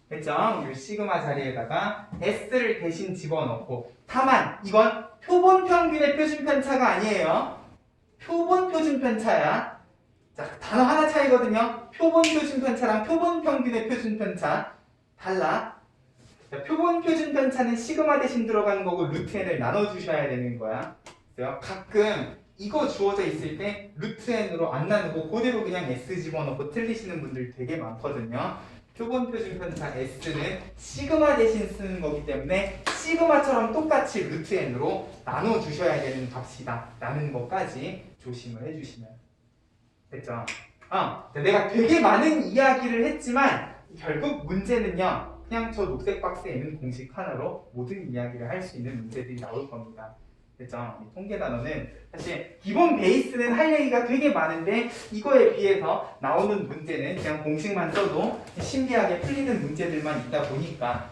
됐죠? 이 시그마 자리에다가 s를 대신 집어넣고 다만 이건 표본 평균의 표준 편차가 아니에요. 표본 표준 편차야. 자, 단어 하나 차이거든요. 표본 표준 편차랑 표본 평균의 표준 편차 달라. 자, 표본 표준 편차는 시그마 대신 들어가는 거고 루트 n을 나눠주셔야 되는 거야. 그래서 가끔 이거 주어져 있을 때 루트 n으로 안 나누고 그대로 그냥 s 집어넣고 틀리시는 분들 되게 많거든요. 표본 표준 편차 s는 시그마 대신 쓰는 거기 때문에 시그마처럼 똑같이 루트 n으로 나눠주셔야 되는 값이다 라는 것까지 조심을 해주시면 됐죠? 내가 되게 많은 이야기를 했지만 결국 문제는요 그냥 저 녹색 박스에 있는 공식 하나로 모든 이야기를 할 수 있는 문제들이 나올 겁니다. 됐죠? 이 통계 단어는 사실 기본 베이스는 할 얘기가 되게 많은데 이거에 비해서 나오는 문제는 그냥 공식만 써도 신기하게 풀리는 문제들만 있다 보니까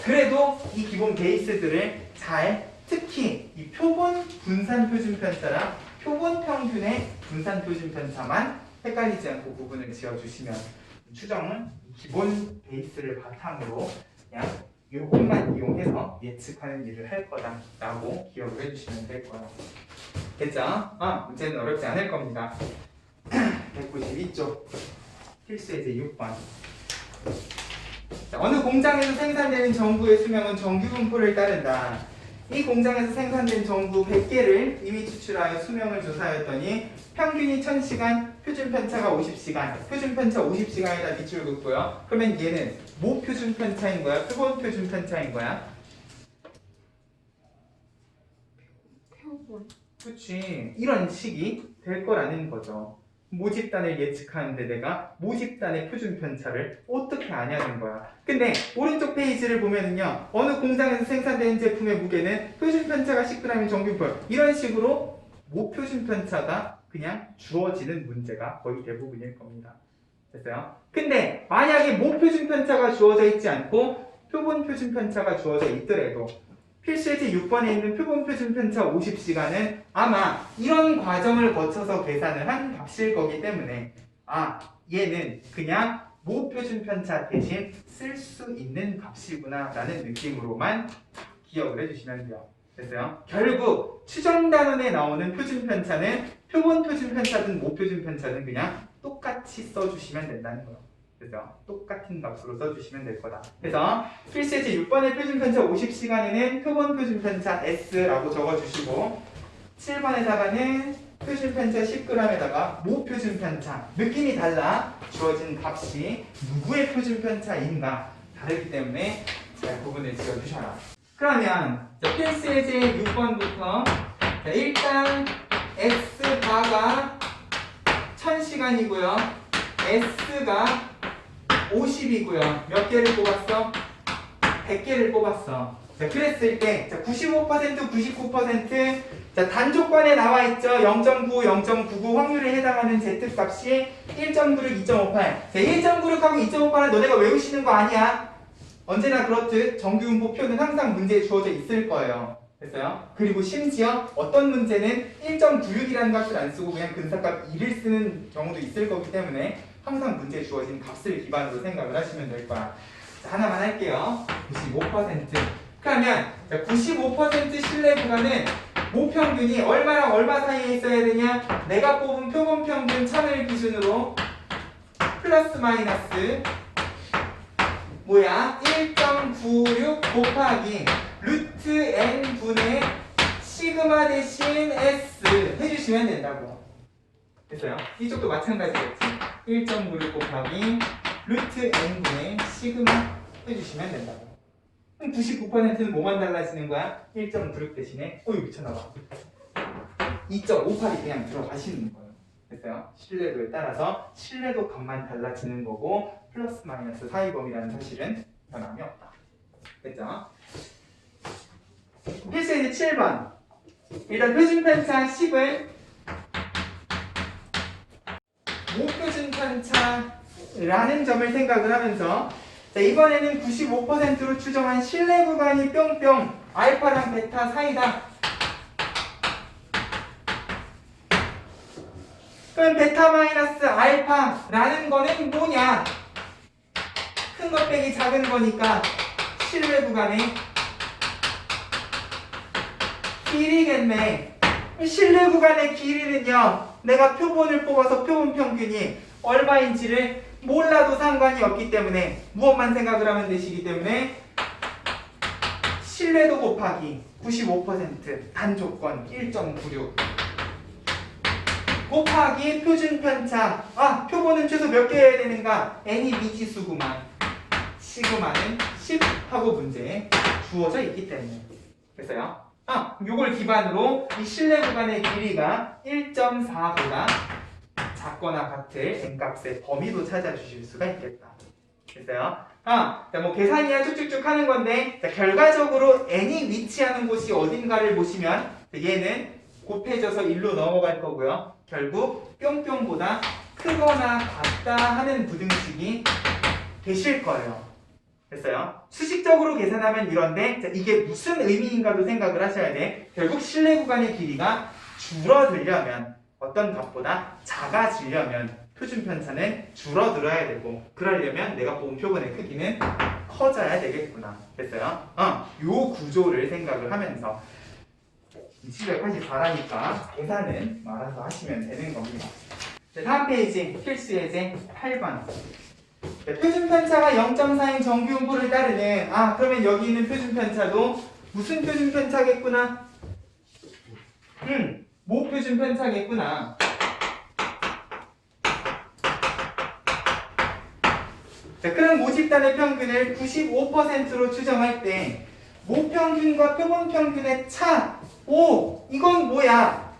그래도 이 기본 베이스들을 잘 특히 이 표본 분산 표준 편차랑 표본 평균의 분산 표준 편차만 헷갈리지 않고 구분을 지어주시면 추정은 기본 베이스를 바탕으로 그냥 요것만 이용해서 예측하는 일을 할 거다라고 기억을 해주시면 될 거예요. 됐죠? 문제는 어렵지 않을 겁니다. 192쪽 필수 예제 6번. 자, 어느 공장에서 생산되는 전구의 수명은 정규 분포를 따른다. 이 공장에서 생산된 전구 100개를 이미 추출하여 수명을 조사하였더니 평균이 1000시간, 표준 편차가 50시간, 표준 편차 50시간에다 밑줄 긋고요. 그러면 얘는 뭐 표준 편차인 거야? 표본 표준 편차인 거야? 표본. 그치. 이런 식이 될 거라는 거죠. 모집단을 예측하는데 내가 모집단의 표준 편차를 어떻게 아냐는 거야. 근데 오른쪽 페이지를 보면은요. 어느 공장에서 생산되는 제품의 무게는 표준 편차가 10g인 정규표. 이런 식으로 모표준 편차가 그냥 주어지는 문제가 거의 대부분일 겁니다. 됐어요? 근데 만약에 모표준 편차가 주어져 있지 않고 표본 표준 편차가 주어져 있더라도 필수 예제 6번에 있는 표본 표준 편차 50시간은 아마 이런 과정을 거쳐서 계산을 한 값일 거기 때문에 얘는 그냥 모표준 편차 대신 쓸 수 있는 값이구나 라는 느낌으로만 기억을 해주시면 돼요. 됐어요? 결국 추정 단원에 나오는 표준 편차는 표본 표준 편차든 모표준 편차든 그냥 똑같이 써주시면 된다는 거예요. 그래서 똑같은 값으로 써주시면 될 거다. 그래서 필수 예제 6번의 표준 편차 50시간에는 표본 표준 편차 S라고 적어주시고 7번에다가는 표준 편차 10g에다가 모표준 편차 느낌이 달라 주어진 값이 누구의 표준 편차인가 다르기 때문에 잘 구분을 지어주셔라. 그러면 필수 예제 6번부터 일단 X바가 1000시간이고요. S가 50이고요. 몇 개를 뽑았어? 100개를 뽑았어. 자, 그랬을 때 95%, 99% 자, 단조건에 나와 있죠. 0.9, 0.99 확률에 해당하는 Z값이 1.96, 2.58. 자, 1.96하고 2.58은 너네가 외우시는 거 아니야. 언제나 그렇듯 정규분포표는 항상 문제에 주어져 있을 거예요. 됐어요? 그리고 심지어 어떤 문제는 1.96이라는 값을 안 쓰고 그냥 근사값 2를 쓰는 경우도 있을 거기 때문에 항상 문제에 주어진 값을 기반으로 생각을 하시면 될 거야. 자, 하나만 할게요. 95%. 그러면 95% 신뢰 구간은 모평균이 얼마랑 얼마 사이에 있어야 되냐? 내가 뽑은 표본 평균 1000을 기준으로 플러스 마이너스 뭐야? 1.96 곱하기 루트 n분의 시그마 대신 s 해주시면 된다고. 됐어요? 이쪽도 마찬가지겠지. 1.96 곱하기 루트 n분의 시그마 해주시면 된다고. 그럼 99%는 뭐만 달라지는 거야? 1.96 대신에 여기 미쳐나가 2.58이 그냥 들어가시는 거예요. 됐어요? 신뢰도에 따라서 신뢰도 값만 달라지는 거고 플러스 마이너스 사이범위라는 사실은 변함이 없다. 됐죠? 필수의 7번. 일단 표준 편차 10을 모표준 편차라는 점을 생각을 하면서 자, 이번에는 95%로 추정한 신뢰 구간이 뿅뿅 알파랑 베타 사이다. 그럼 베타 마이너스 알파라는 거는 뭐냐? 큰 것 빼기 작은 거니까 신뢰 구간의 길이겠네. 신뢰 구간의 길이는요, 내가 표본을 뽑아서 표본 평균이 얼마인지를 몰라도 상관이 없기 때문에 무엇만 생각을 하면 되시기 때문에 신뢰도 곱하기 95% 단조건 1.96 곱하기 표준 편차. 아, 표본은 최소 몇 개여야 되는가? n이 미지수구만. 시그마는 10 하고 문제에 주어져 있기 때문에. 됐어요? 아, 요걸 기반으로 이 신뢰 구간의 길이가 1.4보다 작거나 같을 n값의 범위도 찾아주실 수가 있겠다. 됐어요? 아, 자, 뭐 계산이야 쭉쭉쭉 하는 건데, 자, 결과적으로 n이 위치하는 곳이 어딘가를 보시면 얘는 곱해져서 1로 넘어갈 거고요. 결국 뿅뿅보다 크거나 같다 하는 부등식이 되실 거예요. 됐어요? 수식적으로 계산하면 이런데, 자, 이게 무슨 의미인가도 생각을 하셔야 돼. 결국 신뢰 구간의 길이가 줄어들려면 어떤 값보다 작아지려면 표준 편차는 줄어들어야 되고, 그러려면 내가 뽑은 표본의 크기는 커져야 되겠구나. 됐어요? 요 구조를 생각을 하면서 784라니까 계산은 알아서 하시면 되는 겁니다. 자, 다음 페이지 필수 예제 8번. 자, 표준 편차가 0.4인 정규 분포를 따르는, 아, 그러면 여기 있는 표준 편차도 무슨 표준 편차겠구나? 모표준 편차겠구나. 자, 그럼 모집단의 평균을 95%로 추정할 때 모평균과 표본평균의 차, 오, 이건 뭐야?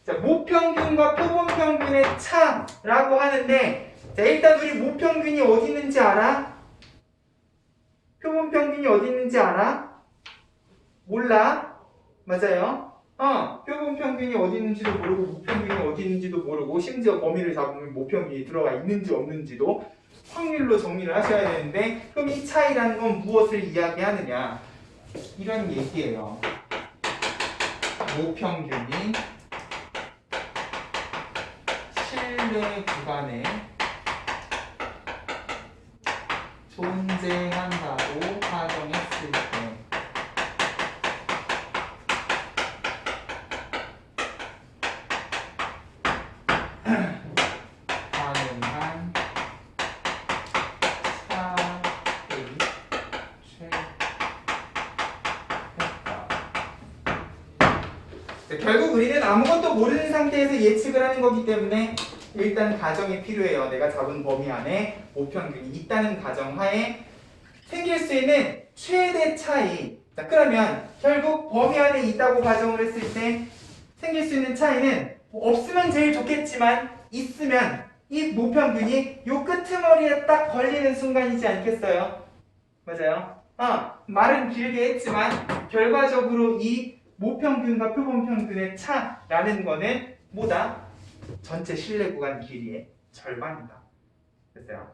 자, 모평균과 표본평균의 차라고 하는데, 자, 일단 우리 모평균이 어디 있는지 알아? 표본평균이 어디 있는지 알아? 몰라? 맞아요? 표본평균이 어디 있는지도 모르고 모평균이 어디 있는지도 모르고 심지어 범위를 잡으면 모평균이 들어가 있는지 없는지도 확률로 정리를 하셔야 되는데, 그럼 이 차이라는 건 무엇을 이야기하느냐? 이런 얘기예요. 모평균이 신뢰 구간에 존재한다고 가정했을 때 가능한 차의 최대다. 결국 우리는 아무것도 모르는 상태에서 예측을 하는 거기 때문에 일단 가정이 필요해요. 내가 잡은 범위 안에 모평균이 있다는 가정하에 생길 수 있는 최대 차이. 자, 그러면 결국 범위 안에 있다고 가정을 했을 때 생길 수 있는 차이는 뭐 없으면 제일 좋겠지만 있으면 이 모평균이 요 끄트머리에 딱 걸리는 순간이지 않겠어요? 맞아요? 말은 길게 했지만 결과적으로 이 모평균과 표본평균의 차라는 거는 뭐다? 전체 신뢰 구간 길이의 절반이다. 됐어요?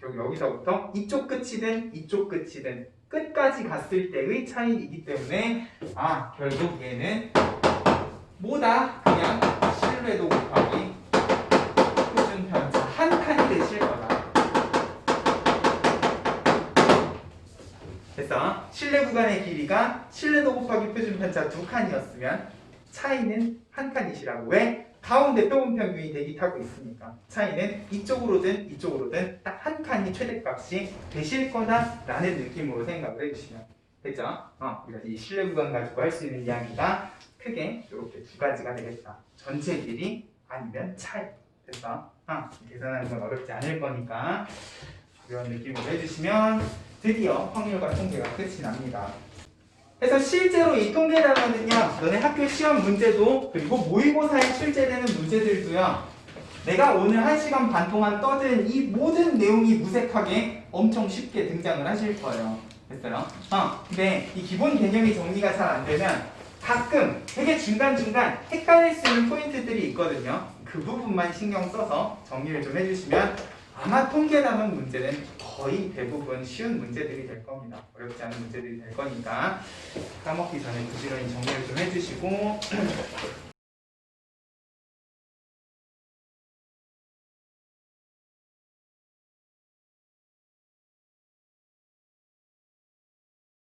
결국 여기서부터 이쪽 끝이든 이쪽 끝이든 끝까지 갔을 때의 차이이기 때문에 결국 얘는 뭐다? 그냥 신뢰도 곱하기 표준 편차 한 칸이 되실 거다. 실내 구간의 길이가 실내도 곱하기 표준 편차 2칸이었으면 차이는 1칸이시라고. 왜? 가운데 표본 평균이 대기타고 있으니까 차이는 이쪽으로든 이쪽으로든 딱 1칸이 최대값이 되실 거다라는 느낌으로 생각을 해주시면 됐죠? 우리가 이 실내 구간 가지고 할 수 있는 이야기가 크게 이렇게 두 가지가 되겠다. 전체 길이 아니면 차이. 됐어? 계산하는 건 어렵지 않을 거니까 이런 느낌으로 해주시면 드디어 확률과 통계가 끝이 납니다. 그래서 실제로 이 통계 단어는요, 너네 학교 시험 문제도 그리고 모의고사에 출제되는 문제들도요, 내가 오늘 1시간 반 동안 떠든 이 모든 내용이 무색하게 엄청 쉽게 등장을 하실 거예요. 됐어요? 근데 이 기본 개념이 정리가 잘 안 되면 가끔 되게 중간중간 헷갈릴 수 있는 포인트들이 있거든요. 그 부분만 신경 써서 정리를 좀 해주시면 아마 통계 단원 문제는 거의 대부분 쉬운 문제들이 될 겁니다. 어렵지 않은 문제들이 될 거니까 까먹기 전에 부지런히 정리를 좀 해주시고